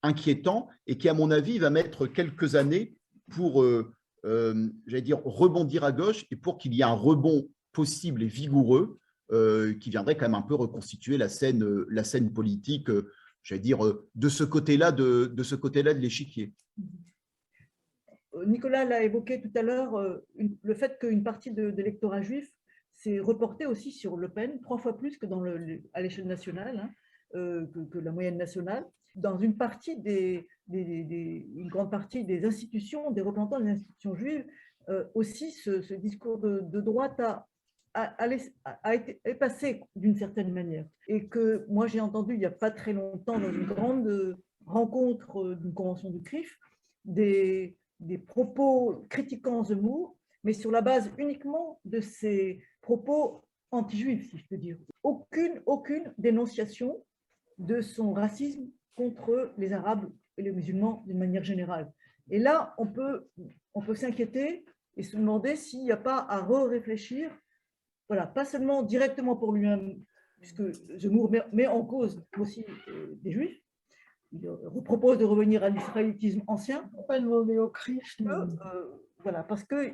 inquiétant et qui, à mon avis, va mettre quelques années pour, j'allais dire, rebondir à gauche et pour qu'il y ait un rebond possible et vigoureux qui viendrait quand même un peu reconstituer la scène politique, j'allais dire, de ce côté-là de l'échiquier. Nicolas l'a évoqué tout à l'heure, le fait qu'une partie de l'électorat juif s'est reportée aussi sur Le Pen, 3 fois plus que à l'échelle nationale, hein, que la moyenne nationale. Dans une grande partie des institutions, des représentants des institutions juives, aussi ce discours de droite a été passé d'une certaine manière. Et que moi, j'ai entendu il n'y a pas très longtemps, dans une grande rencontre d'une convention du CRIF, des propos critiquant Zemmour, mais sur la base uniquement de ces propos anti-juifs, si je peux dire. Aucune dénonciation de son racisme contre les Arabes et les musulmans d'une manière générale. Et là, on peut s'inquiéter et se demander s'il n'y a pas à réfléchir. Voilà, pas seulement directement pour lui-même, puisque Zemmour met en cause aussi des Juifs. Il propose de revenir à l'israélitisme ancien. Pas demander au Christ. Voilà, parce que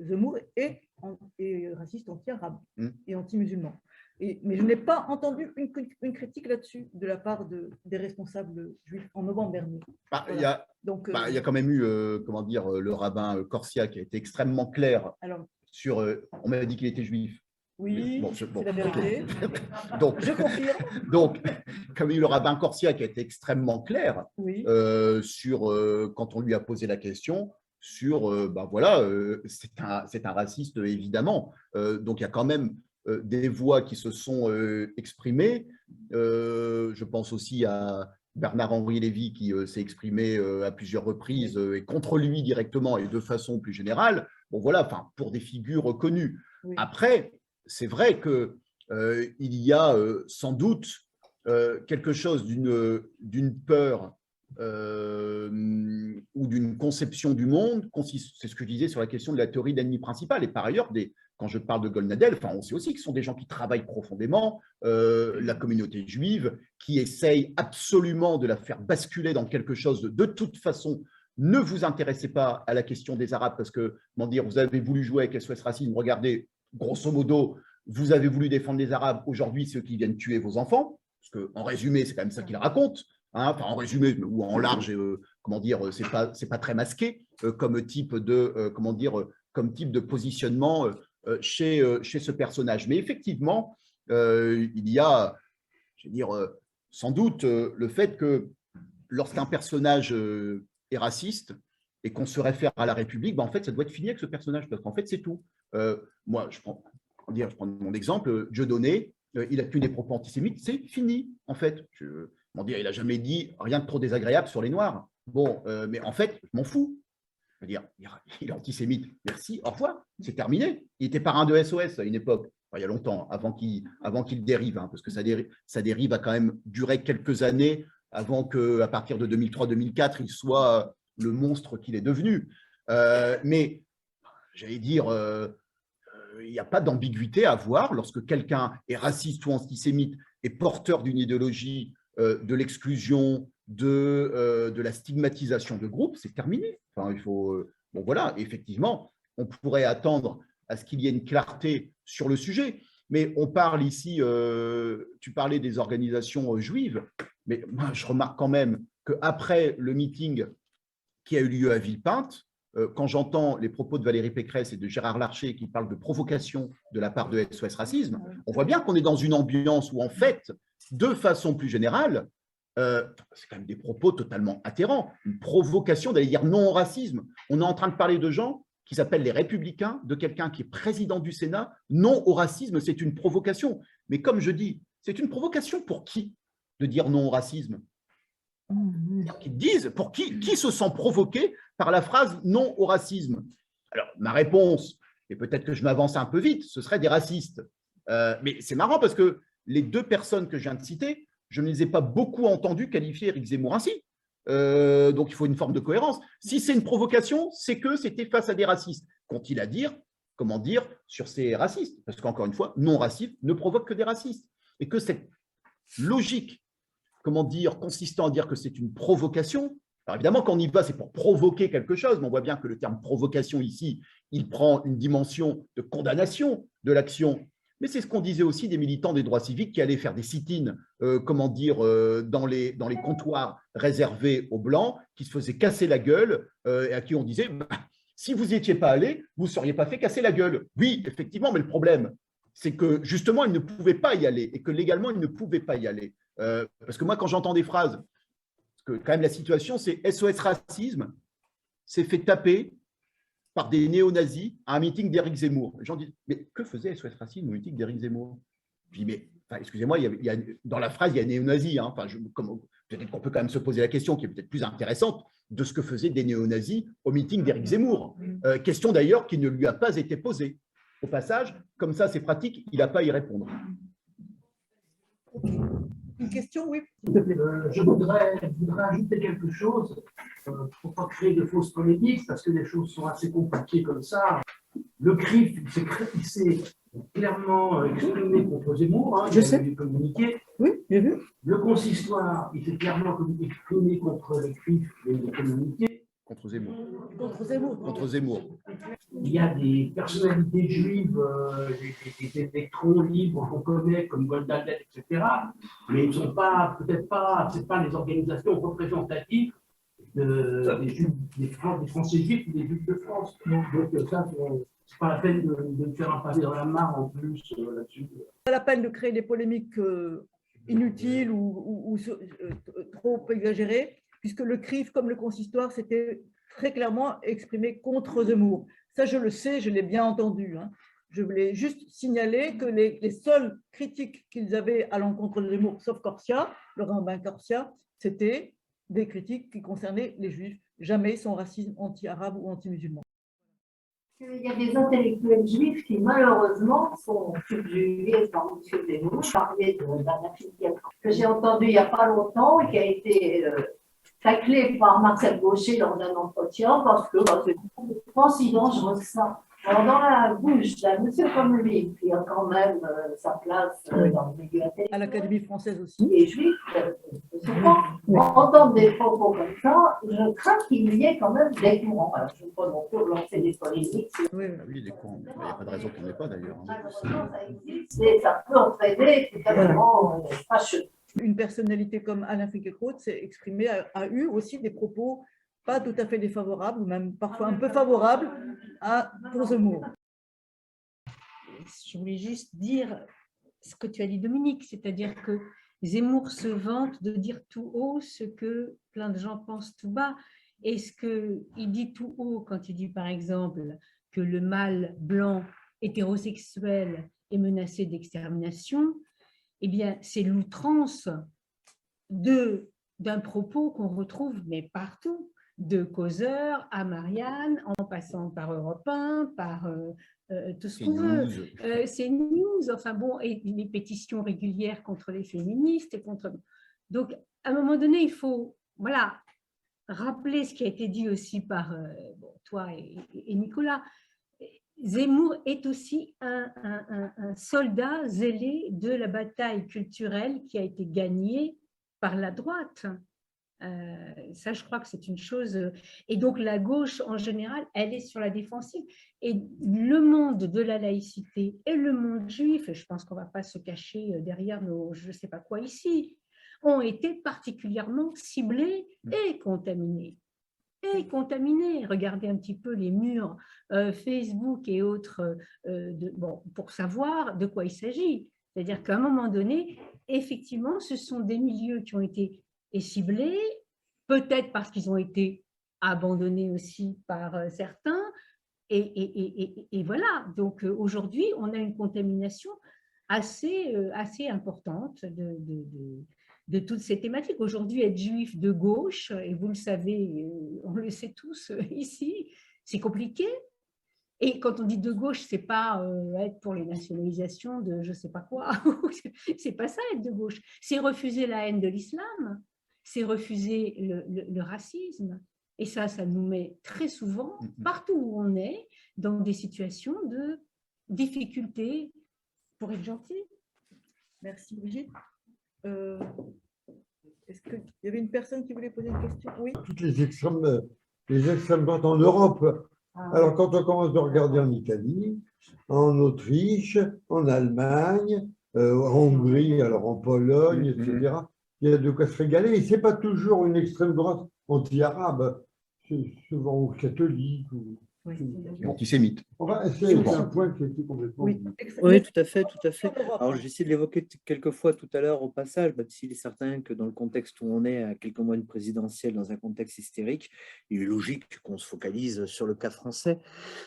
Zemmour est raciste anti-arabe et anti-musulman. Mais je n'ai pas entendu une critique là-dessus de la part des responsables juifs en novembre dernier. Il y a quand même eu, le rabbin Corsia qui a été extrêmement clair. Alors, on m'avait dit qu'il était juif. Oui, c'est la vérité. Donc, je confirme. Donc, comme il y a eu le rabbin Corsia qui a été extrêmement clair quand on lui a posé la question sur, c'est un raciste évidemment. Donc, il y a quand même des voix qui se sont exprimées. Je pense aussi à Bernard-Henri Lévy qui s'est exprimé à plusieurs reprises et contre lui directement et de façon plus générale. Bon, voilà, pour des figures connues. Oui. Après, c'est vrai qu'il y a sans doute quelque chose d'une peur ou d'une conception du monde, c'est ce que je disais sur la question de la théorie d'ennemi principal. Et par ailleurs, quand je parle de Golnadel, on sait aussi que ce sont des gens qui travaillent profondément la communauté juive, qui essayent absolument de la faire basculer dans quelque chose de toute façon. Ne vous intéressez pas à la question des Arabes parce que, vous avez voulu jouer avec SOS Racisme. Regardez, grosso modo, vous avez voulu défendre les Arabes. Aujourd'hui, ceux qui viennent tuer vos enfants, parce qu'en résumé, c'est quand même ça qu'ils racontent. Hein, en résumé ou en large, c'est pas très masqué comme type de positionnement chez ce personnage. Mais effectivement, il y a, sans doute le fait que lorsqu'un personnage est raciste et qu'on se réfère à la République, en fait, ça doit être fini avec ce personnage, parce qu'en fait, c'est tout. Moi, je prends mon exemple, Dieudonné, il a tenu des propos antisémites, c'est fini, en fait. Il n'a jamais dit rien de trop désagréable sur les Noirs. Bon, mais en fait, je m'en fous. Je veux dire, il est antisémite. Merci, au revoir, c'est terminé. Il était parrain de SOS à une époque, enfin, il y a longtemps, avant qu'il dérive, hein, parce que sa dérive a quand même duré quelques années avant qu'à partir de 2003-2004, il soit le monstre qu'il est devenu. Mais, j'allais dire, il n'y a pas d'ambiguïté à avoir lorsque quelqu'un est raciste ou antisémite et porteur d'une idéologie de l'exclusion, de la stigmatisation de groupe, c'est terminé. Enfin, il faut, bon, voilà, effectivement, on pourrait attendre à ce qu'il y ait une clarté sur le sujet. Mais on parle ici, tu parlais des organisations juives, mais moi, je remarque quand même qu'après le meeting qui a eu lieu à Villepinte, quand j'entends les propos de Valérie Pécresse et de Gérard Larcher qui parlent de provocation de la part de SOS Racisme, on voit bien qu'on est dans une ambiance où, en fait, de façon plus générale, c'est quand même des propos totalement atterrants, une provocation d'aller dire non au racisme. On est en train de parler de gens qui s'appellent les Républicains, de quelqu'un qui est président du Sénat. Non au racisme, c'est une provocation. Mais comme je dis, c'est une provocation pour qui de dire non au racisme? Qu'ils disent, pour qui se sent provoqué par la phrase non au racisme? Alors, ma réponse, et peut-être que je m'avance un peu vite, ce serait des racistes. Mais c'est marrant parce que les deux personnes que je viens de citer, je ne les ai pas beaucoup entendues qualifier Éric Zemmour ainsi. Donc, il faut une forme de cohérence. Si c'est une provocation, c'est que c'était face à des racistes. Qu'ont-ils à dire, comment dire, sur ces racistes? Parce qu'encore une fois, non-racisme ne provoque que des racistes. Et que cette logique, comment dire, consistant à dire que c'est une provocation. Alors évidemment, quand on y va, c'est pour provoquer quelque chose, mais on voit bien que le terme provocation ici, il prend une dimension de condamnation de l'action. Mais c'est ce qu'on disait aussi des militants des droits civiques qui allaient faire des sit-ins, comment dire, dans les comptoirs réservés aux Blancs, qui se faisaient casser la gueule, et à qui on disait, bah, si vous n'y étiez pas allé, vous ne seriez pas fait casser la gueule. Oui, effectivement, mais le problème, c'est que justement, ils ne pouvaient pas y aller, et que légalement, ils ne pouvaient pas y aller. Parce que moi, quand j'entends des phrases, parce que quand même la situation, c'est SOS Racisme s'est fait taper par des néo-nazis à un meeting d'Éric Zemmour. Les gens disent, mais que faisait SOS Racisme au meeting d'Éric Zemmour? Je dis, mais enfin, excusez-moi, dans la phrase, il y a néo-nazis. Hein. Enfin, peut-être qu'on peut quand même se poser la question, qui est peut-être plus intéressante, de ce que faisaient des néo-nazis au meeting d'Éric Zemmour. Question d'ailleurs qui ne lui a pas été posée. Au passage, comme ça, c'est pratique, il n'a pas à y répondre. Une question, oui. Je voudrais ajouter quelque chose pour ne pas créer de fausses polémiques, parce que les choses sont assez compliquées comme ça. Le CRIF, il s'est clairement exprimé contre Zemmour, hein, je sais. Communiqué. Oui, j'ai vu. Le consistoire, il s'est clairement exprimé contre le CRIF et les communiqués. Contre Zemmour. Contre Zemmour. Contre Zemmour. Il y a des personnalités juives, des électrons libres qu'on connaît, comme Goldadel, etc. Mais ils ne sont pas, peut-être pas, c'est pas les organisations représentatives des Français juifs ou des Juifs de France. Donc ça, c'est pas la peine de faire un pavé dans la mare en plus là-dessus. Pas la peine de créer des polémiques inutiles ou trop exagérées, puisque le CRIF, comme le consistoire, s'était très clairement exprimé contre Zemmour. Ça, je le sais, je l'ai bien entendu. Hein. Je voulais juste signaler que les seules critiques qu'ils avaient à l'encontre de Zemmour, sauf Corsia, le rabbin Corsia, c'était des critiques qui concernaient les Juifs, jamais son racisme anti-arabe ou anti-musulman. Il y a des intellectuels juifs qui, malheureusement, sont subjugués par M. Zemmour. Je parlais d'un africain que j'ai entendu il n'y a pas longtemps et qui a été taclé par Marcel Gaucher lors d'un entretien parce que c'est pas si dangereux que ça. Alors, dans la bouche d'un monsieur comme lui, qui a quand même sa place dans le milieu à l'Académie française aussi. et juif, souvent, entendre des propos comme ça, je crains qu'il y ait quand même des courants. Alors, je ne veux pas non plus lancer des polémiques. Oui. Ah oui, des courants. Il n'y a pas de raison qu'il n'y en ait pas d'ailleurs. Malheureusement, ça existe et ça peut entraîner totalement fâcheux. Une personnalité comme Alain Finkielkraut s'est exprimée, a eu aussi des propos pas tout à fait défavorables, ou même parfois un peu favorables pour Zemmour. Je voulais juste dire ce que tu as dit, Dominique, c'est-à-dire que Zemmour se vante de dire tout haut ce que plein de gens pensent tout bas. Est-ce qu'il dit tout haut quand il dit, par exemple, que le mâle blanc hétérosexuel est menacé d'extermination? Eh bien, c'est l'outrance de d'un propos qu'on retrouve mais partout, de Causeur à Marianne, en passant par Europe 1, par tout ce qu'on veut. C'est news, enfin bon, et les pétitions régulières contre les féministes et contre. Donc, à un moment donné, il faut, voilà, rappeler ce qui a été dit aussi par toi et Nicolas. Zemmour est aussi un soldat zélé de la bataille culturelle qui a été gagnée par la droite. Ça, je crois que c'est une chose. Et donc, la gauche, en général, elle est sur la défensive. Et le monde de la laïcité et le monde juif, et je pense qu'on ne va pas se cacher derrière nos je ne sais pas quoi ici, ont été particulièrement ciblés et contaminés. Regardez un petit peu les murs Facebook et autres pour savoir de quoi il s'agit. C'est-à-dire qu'à un moment donné, effectivement, ce sont des milieux qui ont été ciblés, peut-être parce qu'ils ont été abandonnés aussi par certains. Et voilà, donc aujourd'hui, on a une contamination assez importante de toutes ces thématiques. Aujourd'hui, être juif de gauche, et vous le savez, on le sait tous ici, c'est compliqué. Et quand on dit de gauche, c'est pas être pour les nationalisations de je sais pas quoi. C'est pas ça être de gauche. C'est refuser la haine de l'islam, c'est refuser le racisme. Et ça nous met très souvent, partout où on est, dans des situations de difficulté pour être gentil. Merci Brigitte. Est-ce qu'il y avait une personne qui voulait poser une question? Oui. Toutes les extrêmes droites en Europe. Alors, quand on commence à regarder en Italie, en Autriche, en Allemagne, en Hongrie, alors en Pologne, etc., il y a de quoi se régaler. Et ce n'est pas toujours une extrême droite anti-arabe, c'est souvent catholique. Antisémite. Enfin, c'est un point qui était complètement… Oui, tout à fait, tout à fait. Alors, j'ai essayé de l'évoquer quelques fois tout à l'heure au passage, même s'il est certain que dans le contexte où on est, à quelques mois de présidentielle, dans un contexte hystérique, il est logique qu'on se focalise sur le cas français.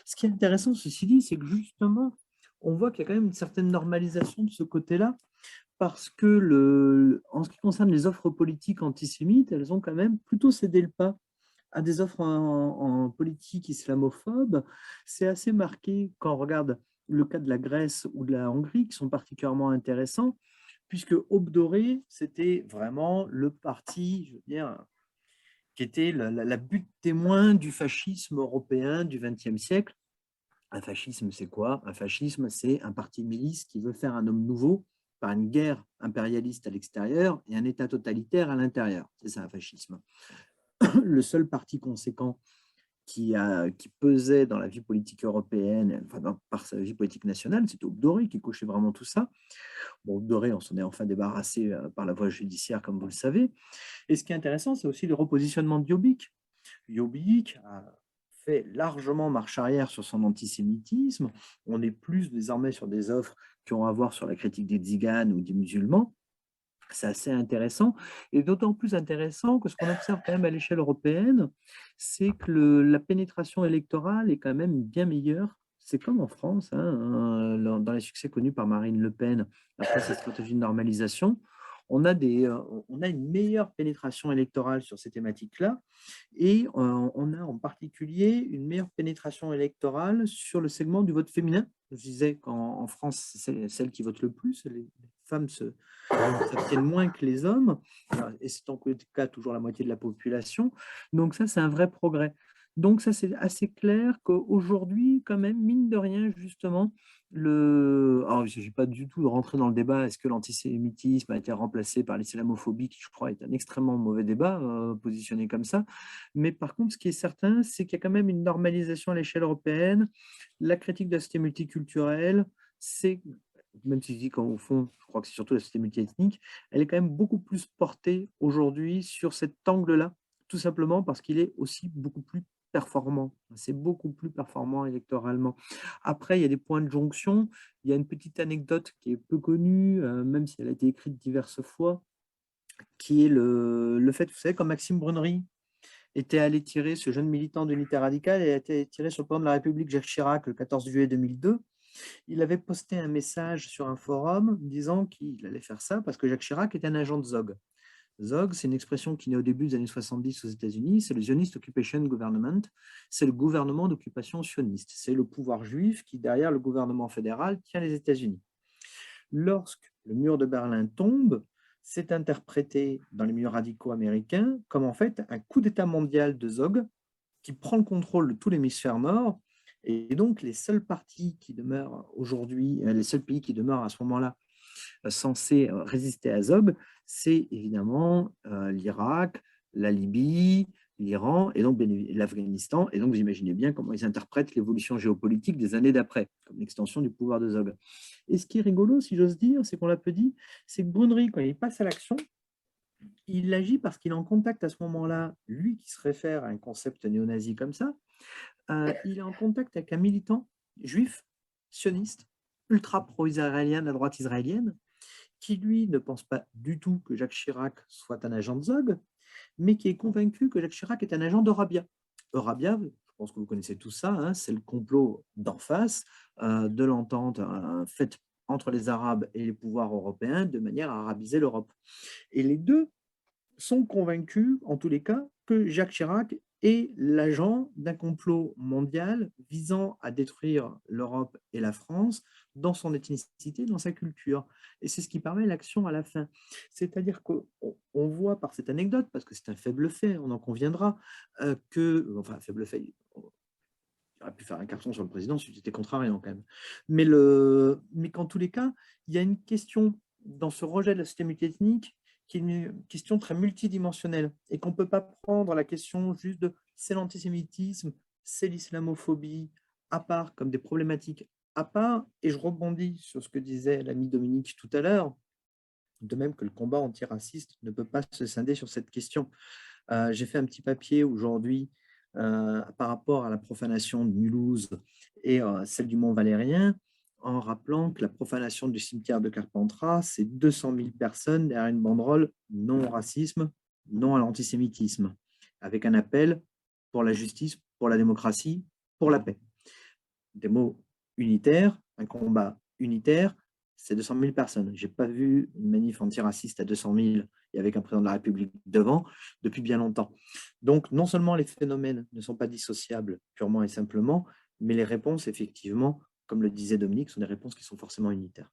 Ce qui est intéressant, ceci dit, c'est que justement, on voit qu'il y a quand même une certaine normalisation de ce côté-là, parce que en ce qui concerne les offres politiques antisémites, elles ont quand même plutôt cédé le pas à des offres en politique islamophobe. C'est assez marqué quand on regarde le cas de la Grèce ou de la Hongrie, qui sont particulièrement intéressants, puisque Aube Dorée, c'était vraiment le parti, je veux dire, qui était la butte témoin du fascisme européen du XXe siècle. Un fascisme, c'est quoi? Un fascisme, c'est un parti milice qui veut faire un homme nouveau par une guerre impérialiste à l'extérieur et un État totalitaire à l'intérieur. C'est ça, un fascisme. Le seul parti conséquent qui pesait dans la vie politique européenne, enfin par sa vie politique nationale, c'était Aube Dorée qui cochait vraiment tout ça. Bon, Aube Dorée, on s'en est enfin débarrassé par la voie judiciaire, comme vous le savez. Et ce qui est intéressant, c'est aussi le repositionnement de Jobbik. Jobbik a fait largement marche arrière sur son antisémitisme. On est plus désormais sur des offres qui ont à voir sur la critique des tziganes ou des musulmans. C'est assez intéressant, et d'autant plus intéressant que ce qu'on observe quand même à l'échelle européenne, c'est que la pénétration électorale est quand même bien meilleure. C'est comme en France, hein, dans les succès connus par Marine Le Pen, après cette stratégie de normalisation, on a une meilleure pénétration électorale sur ces thématiques-là, et on a en particulier une meilleure pénétration électorale sur le segment du vote féminin. Je disais qu'en France, c'est celle qui vote le plus, les femmes s'abstiennent moins que les hommes, et c'est en tout cas toujours la moitié de la population. Donc ça, c'est un vrai progrès. Donc ça, c'est assez clair qu'aujourd'hui, quand même, mine de rien, justement, alors, il ne s'agit pas du tout de rentrer dans le débat, est-ce que l'antisémitisme a été remplacé par l'islamophobie, qui je crois est un extrêmement mauvais débat, positionné comme ça. Mais par contre, ce qui est certain, c'est qu'il y a quand même une normalisation à l'échelle européenne. La critique de la société multiculturelle, c'est, même si je dis qu'au fond, je crois que c'est surtout la société multiethnique, elle est quand même beaucoup plus portée aujourd'hui sur cet angle-là, tout simplement parce qu'il est aussi beaucoup plus performant. C'est beaucoup plus performant électoralement. Après, il y a des points de jonction. Il y a une petite anecdote qui est peu connue, même si elle a été écrite diverses fois, qui est le fait, vous savez, quand Maxime Brunery était allé tirer, ce jeune militant d'unité radicale, et a été tiré sur le président de la République, Jacques Chirac, le 14 juillet 2002, il avait posté un message sur un forum disant qu'il allait faire ça parce que Jacques Chirac était un agent de ZOG. ZOG, c'est une expression qui naît au début des années 70 aux États-Unis, c'est le Zionist Occupation Government, c'est le gouvernement d'occupation sioniste, c'est le pouvoir juif qui, derrière le gouvernement fédéral, tient les États-Unis. Lorsque le mur de Berlin tombe, c'est interprété dans les milieux radicaux américains comme en fait un coup d'État mondial de ZOG qui prend le contrôle de tout l'hémisphère nord, et donc les seuls partis qui demeurent aujourd'hui, les seuls pays qui demeurent à ce moment-là censés résister à ZOG, c'est évidemment l'Irak, la Libye, l'Iran et donc l'Afghanistan. Et donc, vous imaginez bien comment ils interprètent l'évolution géopolitique des années d'après, comme l'extension du pouvoir de ZOG. Et ce qui est rigolo, si j'ose dire, c'est qu'on l'a peu dit, c'est que Brunnery, quand il passe à l'action, il agit parce qu'il est en contact à ce moment-là, lui qui se réfère à un concept néo-nazi comme ça, il est en contact avec un militant juif, sioniste, ultra pro-israélien de la droite israélienne, qui lui ne pense pas du tout que Jacques Chirac soit un agent de ZOG, mais qui est convaincu que Jacques Chirac est un agent d'Eurabia. Eurabia, je pense que vous connaissez tout ça, hein, c'est le complot d'en face de l'entente faite entre les Arabes et les pouvoirs européens de manière à arabiser l'Europe. Et les deux sont convaincus, en tous les cas, que Jacques Chirac est l'agent d'un complot mondial visant à détruire l'Europe et la France dans son ethnicité, dans sa culture. Et c'est ce qui permet l'action à la fin. C'est-à-dire qu'on voit par cette anecdote, parce que c'est un faible fait, on en conviendra, enfin, faible fait, j'aurais pu faire un carton sur le président si j'étais contrariant quand même. Mais qu'en tous les cas, il y a une question dans ce rejet de la société multiethnique qui est une question très multidimensionnelle et qu'on ne peut pas prendre la question juste de c'est l'antisémitisme, c'est l'islamophobie à part, comme des problématiques à part. Et je rebondis sur ce que disait l'ami Dominique tout à l'heure, de même que le combat antiraciste ne peut pas se scinder sur cette question. J'ai fait un petit papier aujourd'hui par rapport à la profanation de Mulhouse et celle du Mont Valérien, en rappelant que la profanation du cimetière de Carpentras, c'est 200 000 personnes derrière une banderole non au racisme, non à l'antisémitisme, avec un appel pour la justice, pour la démocratie, pour la paix. Des mots unitaires, un combat unitaire, c'est 200 000 personnes. Je n'ai pas vu une manif antiraciste à 200 000 et avec un président de la République devant depuis bien longtemps. Donc, non seulement les phénomènes ne sont pas dissociables purement et simplement, mais les réponses, effectivement, comme le disait Dominique, sont des réponses qui sont forcément unitaires.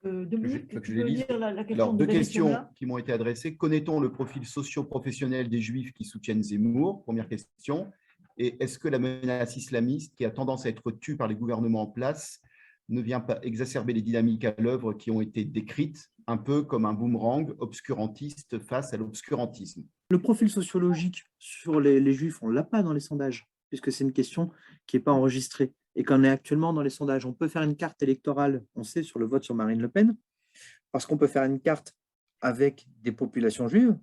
Dominique, tu peux lire la question. Alors, deux questions qui m'ont été adressées. Connaît-on le profil socio-professionnel des Juifs qui soutiennent Zemmour? Première question. Et est-ce que la menace islamiste, qui a tendance à être tue par les gouvernements en place, ne vient pas exacerber les dynamiques à l'œuvre qui ont été décrites, un peu comme un boomerang obscurantiste face à l'obscurantisme? Le profil sociologique sur les Juifs, on ne l'a pas dans les sondages, puisque c'est une question qui n'est pas enregistrée et qu'on est actuellement dans les sondages. On peut faire une carte électorale, on sait, sur le vote sur Marine Le Pen, parce qu'on peut faire une carte avec des populations juives.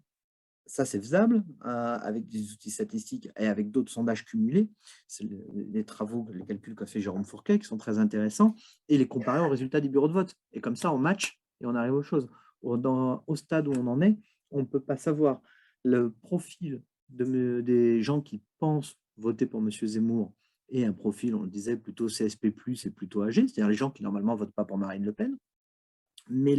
Ça, c'est faisable avec des outils statistiques et avec d'autres sondages cumulés. C'est les travaux, les calculs qu'a fait Jérôme Fourquet qui sont très intéressants et les comparer aux résultats des bureaux de vote. Et comme ça, on match et on arrive aux choses. Au stade où on en est, on ne peut pas savoir le profil des gens qui pensent voter pour M. Zemmour et un profil, on le disait, plutôt CSP+, et plutôt âgé, c'est-à-dire les gens qui normalement ne votent pas pour Marine Le Pen. Mais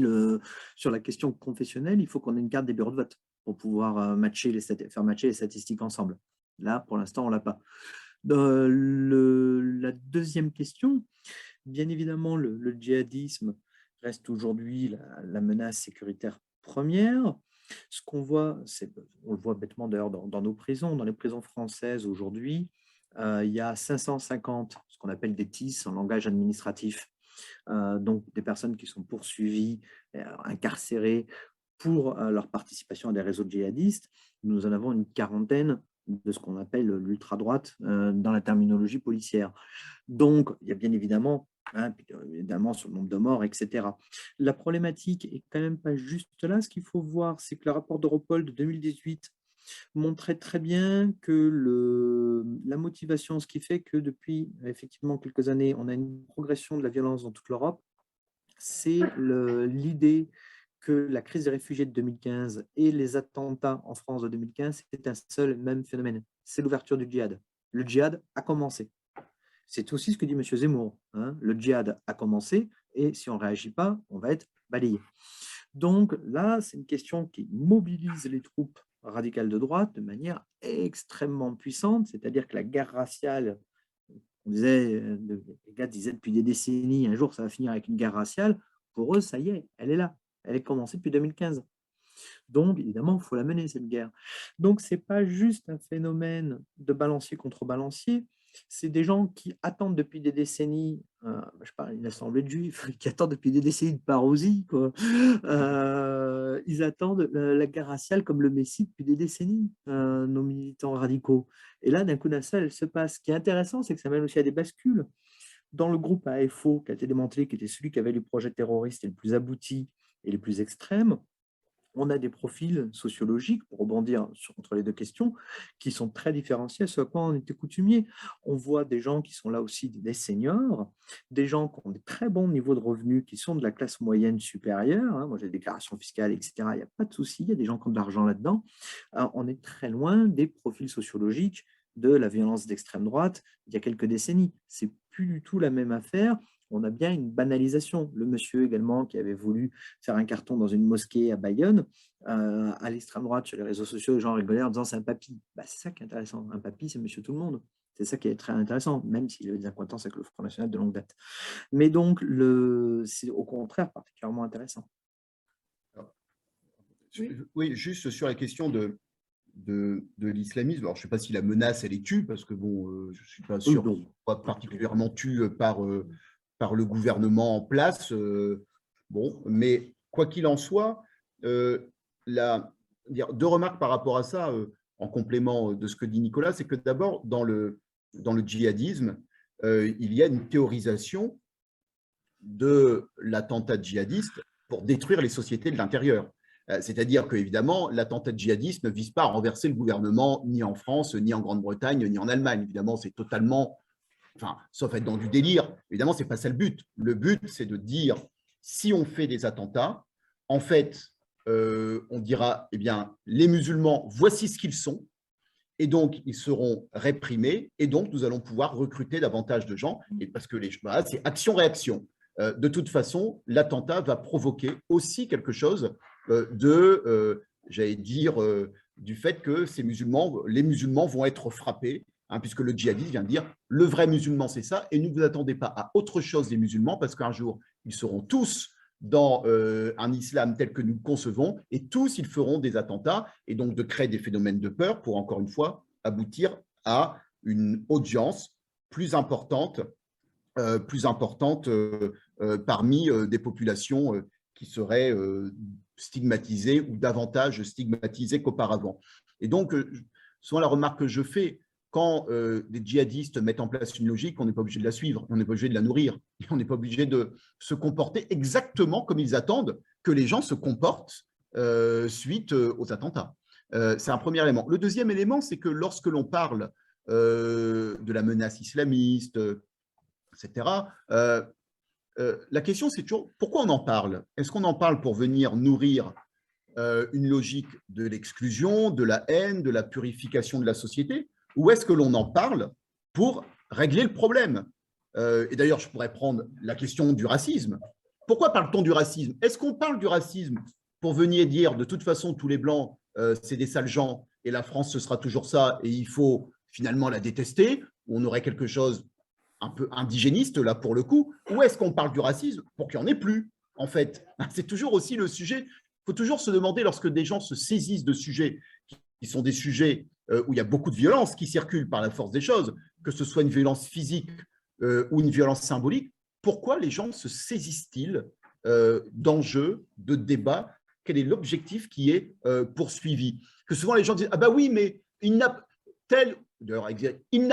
sur la question confessionnelle, il faut qu'on ait une carte des bureaux de vote pour pouvoir faire matcher les statistiques ensemble. Là, pour l'instant, on ne l'a pas. La deuxième question, bien évidemment, le djihadisme reste aujourd'hui la menace sécuritaire première. Ce qu'on voit, on le voit bêtement d'ailleurs dans nos prisons, dans les prisons françaises aujourd'hui, il y a 550, ce qu'on appelle des TIS en langage administratif, donc des personnes qui sont poursuivies, incarcérées pour leur participation à des réseaux djihadistes. Nous en avons une quarantaine de ce qu'on appelle l'ultra-droite dans la terminologie policière. Donc, il y a bien évidemment, évidemment sur le nombre de morts, etc. La problématique est quand même pas juste là. Ce qu'il faut voir, c'est que le rapport d'Europol de 2018 montrait très bien que la motivation, ce qui fait que depuis effectivement quelques années, on a une progression de la violence dans toute l'Europe, c'est l'idée que la crise des réfugiés de 2015 et les attentats en France de 2015, c'est un seul même phénomène, c'est l'ouverture du djihad. Le djihad a commencé. C'est aussi ce que dit M. Zemmour. Hein. Le djihad a commencé et si on ne réagit pas, on va être balayé. Donc là, c'est une question qui mobilise les troupes radicales de droite de manière extrêmement puissante, c'est-à-dire que la guerre raciale, on disait, les gars disaient depuis des décennies, un jour ça va finir avec une guerre raciale, pour eux, ça y est, elle est là, elle est commencée depuis 2015. Donc, évidemment, il faut la mener, cette guerre. Donc, ce n'est pas juste un phénomène de balancier contre balancier, c'est des gens qui attendent depuis des décennies, je parle d'une assemblée de juifs, qui attendent depuis des décennies de parousie, quoi. Ils attendent la guerre raciale comme le Messie depuis des décennies, nos militants radicaux. Et là, d'un coup d'un seul, elle se passe. Ce qui est intéressant, c'est que ça mène aussi à des bascules. Dans le groupe AFO, qui a été démantelé, qui était celui qui avait les projets terroristes les plus aboutis et les plus extrêmes, on a des profils sociologiques, pour rebondir entre les deux questions, qui sont très différenciés à ce à quoi on était coutumier. On voit des gens qui sont là aussi des seniors, des gens qui ont des très bons niveaux de revenus, qui sont de la classe moyenne supérieure. Moi, j'ai des déclarations fiscales, etc. Il n'y a pas de souci, il y a des gens qui ont de l'argent là-dedans. On est très loin des profils sociologiques de la violence d'extrême droite il y a quelques décennies. C'est plus du tout la même affaire. On a bien une banalisation. Le monsieur également qui avait voulu faire un carton dans une mosquée à Bayonne, à l'extrême droite sur les réseaux sociaux, les gens rigolaient en disant c'est un papy. C'est ça qui est intéressant. Un papy, c'est monsieur tout le monde. C'est ça qui est très intéressant, même s'il a des accointances avec le Front National de longue date. Mais donc, c'est au contraire particulièrement intéressant. Oui, juste sur la question de l'islamisme. Alors, je ne sais pas si la menace, elle est tue, parce que bon, je ne suis pas sûr qu'elle soit particulièrement tue par le gouvernement en place. Bon, mais quoi qu'il en soit, deux remarques par rapport à ça, en complément de ce que dit Nicolas, c'est que d'abord, dans le djihadisme, il y a une théorisation de l'attentat djihadiste pour détruire les sociétés de l'intérieur. C'est-à-dire qu'évidemment, l'attentat djihadiste ne vise pas à renverser le gouvernement ni en France, ni en Grande-Bretagne, ni en Allemagne. Évidemment, c'est totalement, sauf être dans du délire, évidemment, ce n'est pas ça le but. Le but, c'est de dire, si on fait des attentats, en fait, on dira, eh bien, les musulmans, voici ce qu'ils sont, et donc, ils seront réprimés, et donc, nous allons pouvoir recruter davantage de gens, et parce que c'est action-réaction. De toute façon, l'attentat va provoquer aussi quelque chose j'allais dire, du fait que les musulmans vont être frappés, puisque le djihadiste vient de dire le vrai musulman, c'est ça, et ne vous attendez pas à autre chose des musulmans, parce qu'un jour, ils seront tous dans un islam tel que nous le concevons, et tous, ils feront des attentats, et donc de créer des phénomènes de peur pour, encore une fois, aboutir à une audience plus importante parmi des populations qui seraient stigmatisées ou davantage stigmatisées qu'auparavant. Et donc, souvent la remarque que je fais, quand des djihadistes mettent en place une logique, on n'est pas obligé de la suivre, on n'est pas obligé de la nourrir, et on n'est pas obligé de se comporter exactement comme ils attendent que les gens se comportent suite aux attentats. C'est un premier élément. Le deuxième élément, c'est que lorsque l'on parle de la menace islamiste, etc., la question, c'est toujours pourquoi on en parle? Est-ce qu'on en parle pour venir nourrir une logique de l'exclusion, de la haine, de la purification de la société, ou est-ce que l'on en parle pour régler le problème? Et d'ailleurs, je pourrais prendre la question du racisme. Pourquoi parle-t-on du racisme? Est-ce qu'on parle du racisme pour venir dire de toute façon, tous les Blancs, c'est des sales gens, et la France, ce sera toujours ça, et il faut finalement la détester, ou on aurait quelque chose un peu indigéniste, là, pour le coup, ou est-ce qu'on parle du racisme pour qu'il n'y en ait plus, en fait? C'est toujours aussi le sujet. Il faut toujours se demander, lorsque des gens se saisissent de sujets qui sont des sujets où il y a beaucoup de violence qui circule par la force des choses, que ce soit une violence physique ou une violence symbolique, pourquoi les gens se saisissent-ils d'enjeux, de débats? Quel est l'objectif qui est poursuivi? Que souvent les gens disent « Ah bah oui, mais il n'a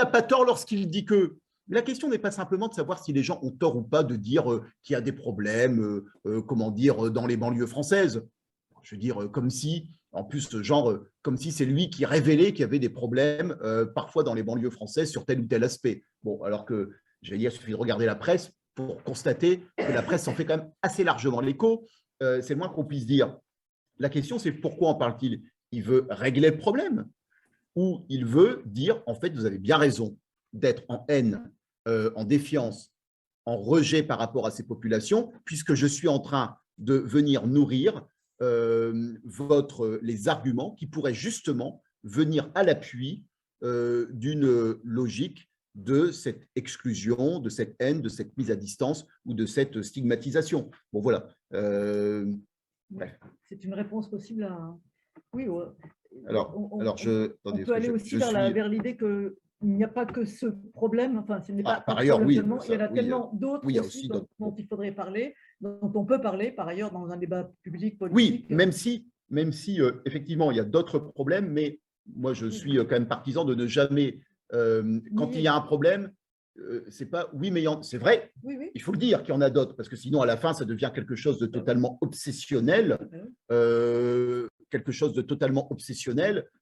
pas tort lorsqu'il dit que… » La question n'est pas simplement de savoir si les gens ont tort ou pas de dire qu'il y a des problèmes, comment dire, dans les banlieues françaises. Je veux dire, comme si, en plus, comme si c'est lui qui révélait qu'il y avait des problèmes parfois dans les banlieues françaises sur tel ou tel aspect. Bon, alors que, j'allais dire, il suffit de regarder la presse pour constater que la presse s'en fait quand même assez largement l'écho. C'est le moins qu'on puisse dire. La question, c'est pourquoi en parle-t-il? Il veut régler le problème ou il veut dire, en fait, vous avez bien raison d'être en haine, en défiance, en rejet par rapport à ces populations, puisque je suis en train de venir nourrir les arguments qui pourraient justement venir à l'appui d'une logique de cette exclusion, de cette haine, de cette mise à distance ou de cette stigmatisation. Bon, voilà. C'est une réponse possible à… Oui, Alors, on peut aller aussi vers l'idée qu'il n'y a pas que ce problème, enfin, ce n'est pas par ailleurs, oui, seulement, il y en a tellement d'autres aussi dont il faudrait parler, dont on peut parler, par ailleurs, dans un débat public, Oui, politique. même si effectivement, il y a d'autres problèmes, mais moi, je suis quand même partisan de ne jamais, quand il y a un problème, c'est pas, oui, mais c'est vrai, il faut le dire qu'il y en a d'autres, parce que sinon, à la fin, ça devient quelque chose de totalement obsessionnel,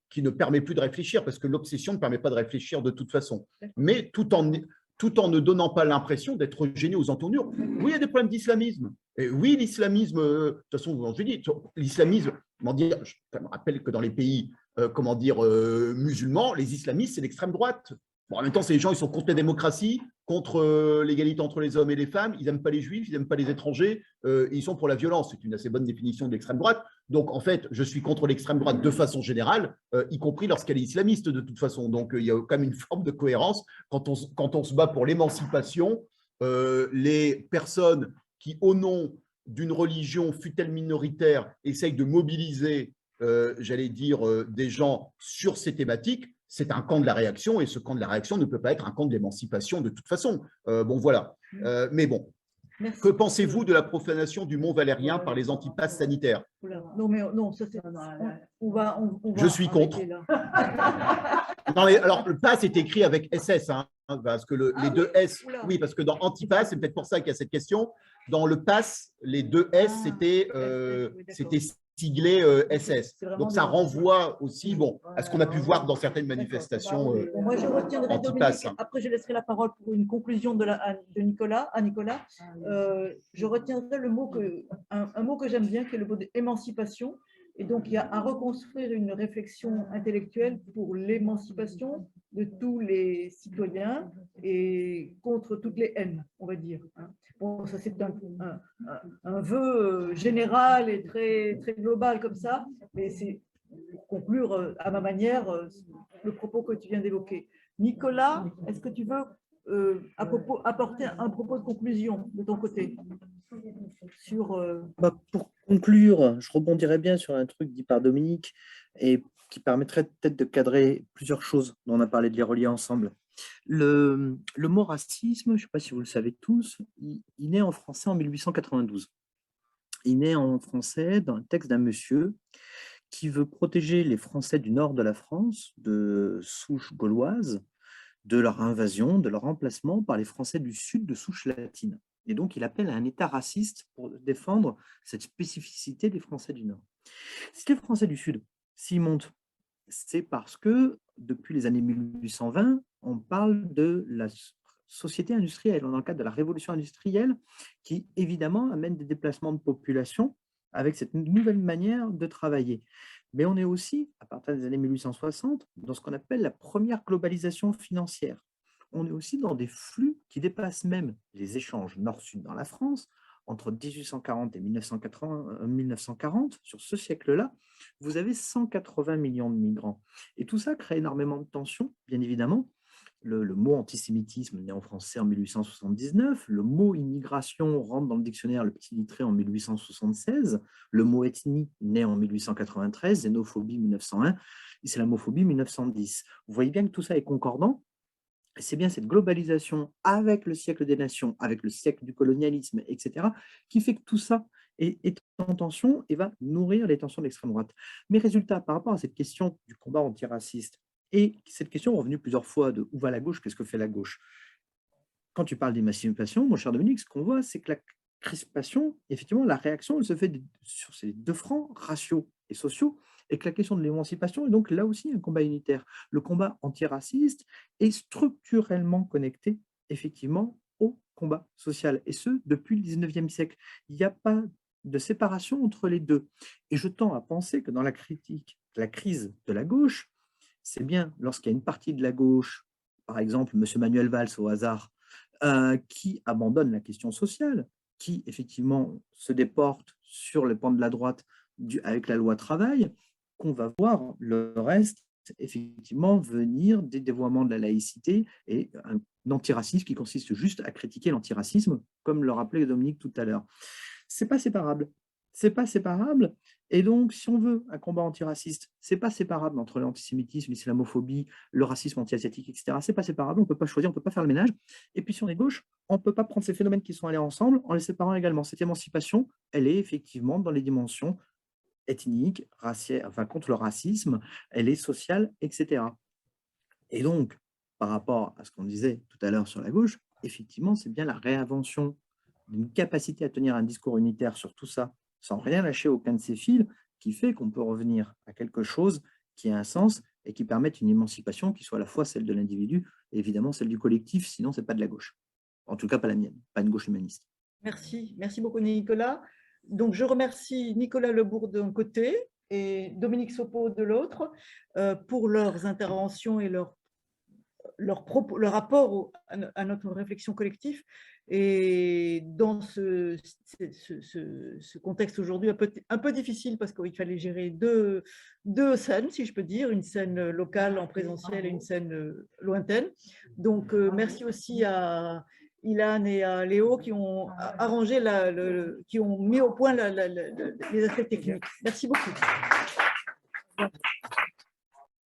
qui ne permet plus de réfléchir, parce que l'obsession ne permet pas de réfléchir de toute façon. Mais tout en ne donnant pas l'impression d'être gêné aux entournures. Oui, il y a des problèmes d'islamisme. Et oui, l'islamisme, de toute façon, je dis, l'islamisme, comment dire, je me rappelle que dans les pays, musulmans, les islamistes, c'est l'extrême droite. Bon, en même temps, ces gens, ils sont contre la démocratie, contre l'égalité entre les hommes et les femmes, ils n'aiment pas les juifs, ils n'aiment pas les étrangers, ils sont pour la violence. C'est une assez bonne définition de l'extrême droite. Donc, en fait, je suis contre l'extrême droite de façon générale, y compris lorsqu'elle est islamiste de toute façon. Donc, il y a quand même une forme de cohérence. Quand on se bat pour l'émancipation, les personnes qui, au nom d'une religion, fût-elle minoritaire, essayent de mobiliser, j'allais dire, des gens sur ces thématiques, c'est un camp de la réaction, et ce camp de la réaction ne peut pas être un camp de l'émancipation de toute façon. Bon, voilà. Mais bon, merci. Que pensez-vous de la profanation du Mont Valérien par les antipasses sanitaires? Non, mais non, ça c'est… On va je suis contre. Non, mais alors, le pass est écrit avec SS, hein, parce que les deux S, oui, parce que dans antipass, c'est peut-être pour ça qu'il y a cette question. Dans le pass, les deux S, c'était siglé SS. Donc, ça renvoie aussi à ce qu'on a pu voir dans certaines manifestations moi, je retiendrai anti-pass. Dominique, après, je laisserai la parole pour une conclusion de Nicolas. Je retiendrai un mot que j'aime bien, qui est le mot d'émancipation. Et donc, il y a à reconstruire une réflexion intellectuelle pour l'émancipation de tous les citoyens et contre toutes les haines, on va dire. Bon, ça, c'est un vœu général et très, très global comme ça, mais c'est pour conclure à ma manière le propos que tu viens d'évoquer. Nicolas, est-ce que tu veux apporter un propos de conclusion de ton côté sur… Pour conclure, je rebondirais bien sur un truc dit par Dominique et qui permettrait peut-être de cadrer plusieurs choses dont on a parlé, de les relier ensemble. Le mot racisme, je ne sais pas si vous le savez tous, il naît en français en 1892. Il naît en français dans un texte d'un monsieur qui veut protéger les Français du nord de la France, de souche gauloise, de leur invasion, de leur remplacement par les Français du sud de souche latine. Et donc, il appelle à un État raciste pour défendre cette spécificité des Français du Nord. Si les Français du Sud, s'ils montent, c'est parce que, depuis les années 1820, on parle de la société industrielle, dans le cadre de la révolution industrielle, qui, évidemment, amène des déplacements de population avec cette nouvelle manière de travailler. Mais on est aussi, à partir des années 1860, dans ce qu'on appelle la première globalisation financière. On est aussi dans des flux qui dépassent même les échanges nord-sud dans la France. Entre 1840 et 1940, sur ce siècle-là, vous avez 180 millions de migrants. Et tout ça crée énormément de tensions, bien évidemment. Le mot antisémitisme naît en français en 1879, le mot immigration rentre dans le dictionnaire Le Petit Littré en 1876, le mot ethnie naît en 1893, xénophobie 1901, islamophobie 1910. Vous voyez bien que tout ça est concordant. C'est bien cette globalisation avec le siècle des nations, avec le siècle du colonialisme, etc., qui fait que tout ça est en tension et va nourrir les tensions de l'extrême droite. Mais résultat, par rapport à cette question du combat antiraciste, et cette question est revenue plusieurs fois de où va la gauche, qu'est-ce que fait la gauche? Quand tu parles d'émancipation, mon cher Dominique, ce qu'on voit, c'est que la crispation, effectivement, la réaction, elle se fait sur ces deux fronts, raciaux et sociaux, et que la question de l'émancipation est donc là aussi un combat unitaire. Le combat antiraciste est structurellement connecté, effectivement, au combat social, et ce, depuis le 19e siècle. Il n'y a pas de séparation entre les deux. Et je tends à penser que dans la critique, la crise de la gauche, c'est bien lorsqu'il y a une partie de la gauche, par exemple M. Manuel Valls au hasard, qui abandonne la question sociale, qui, effectivement, se déportent sur le pan de la droite avec la loi travail, qu'on va voir le reste, effectivement, venir des dévoiements de la laïcité et un antiracisme qui consiste juste à critiquer l'antiracisme, comme le rappelait Dominique tout à l'heure. C'est pas séparable. C'est pas séparable. Et donc, si on veut un combat antiraciste, c'est pas séparable entre l'antisémitisme, l'islamophobie, le racisme anti-asiatique, etc. C'est pas séparable. On peut pas choisir, on peut pas faire le ménage. Et puis, si on est gauche, on peut pas prendre ces phénomènes qui sont allés ensemble en les séparant également. Cette émancipation, elle est effectivement dans les dimensions ethniques, raciales, enfin contre le racisme, elle est sociale, etc. Et donc, par rapport à ce qu'on disait tout à l'heure sur la gauche, effectivement, c'est bien la réinvention d'une capacité à tenir un discours unitaire sur tout ça, sans rien lâcher aucun de ses fils, qui fait qu'on peut revenir à quelque chose qui a un sens et qui permette une émancipation qui soit à la fois celle de l'individu et évidemment celle du collectif, sinon ce n'est pas de la gauche. En tout cas, pas la mienne, pas une gauche humaniste. Merci beaucoup Nicolas. Donc je remercie Nicolas Lebourg d'un côté et Dominique Sopo de l'autre pour leurs interventions et leur rapport à notre réflexion collective. Et dans ce contexte aujourd'hui un peu difficile, parce qu'il fallait gérer deux scènes, si je peux dire, une scène locale en présentiel et une scène lointaine. Donc, merci aussi à Ilan et à Léo qui ont arrangé, qui ont mis au point les aspects techniques. Merci beaucoup.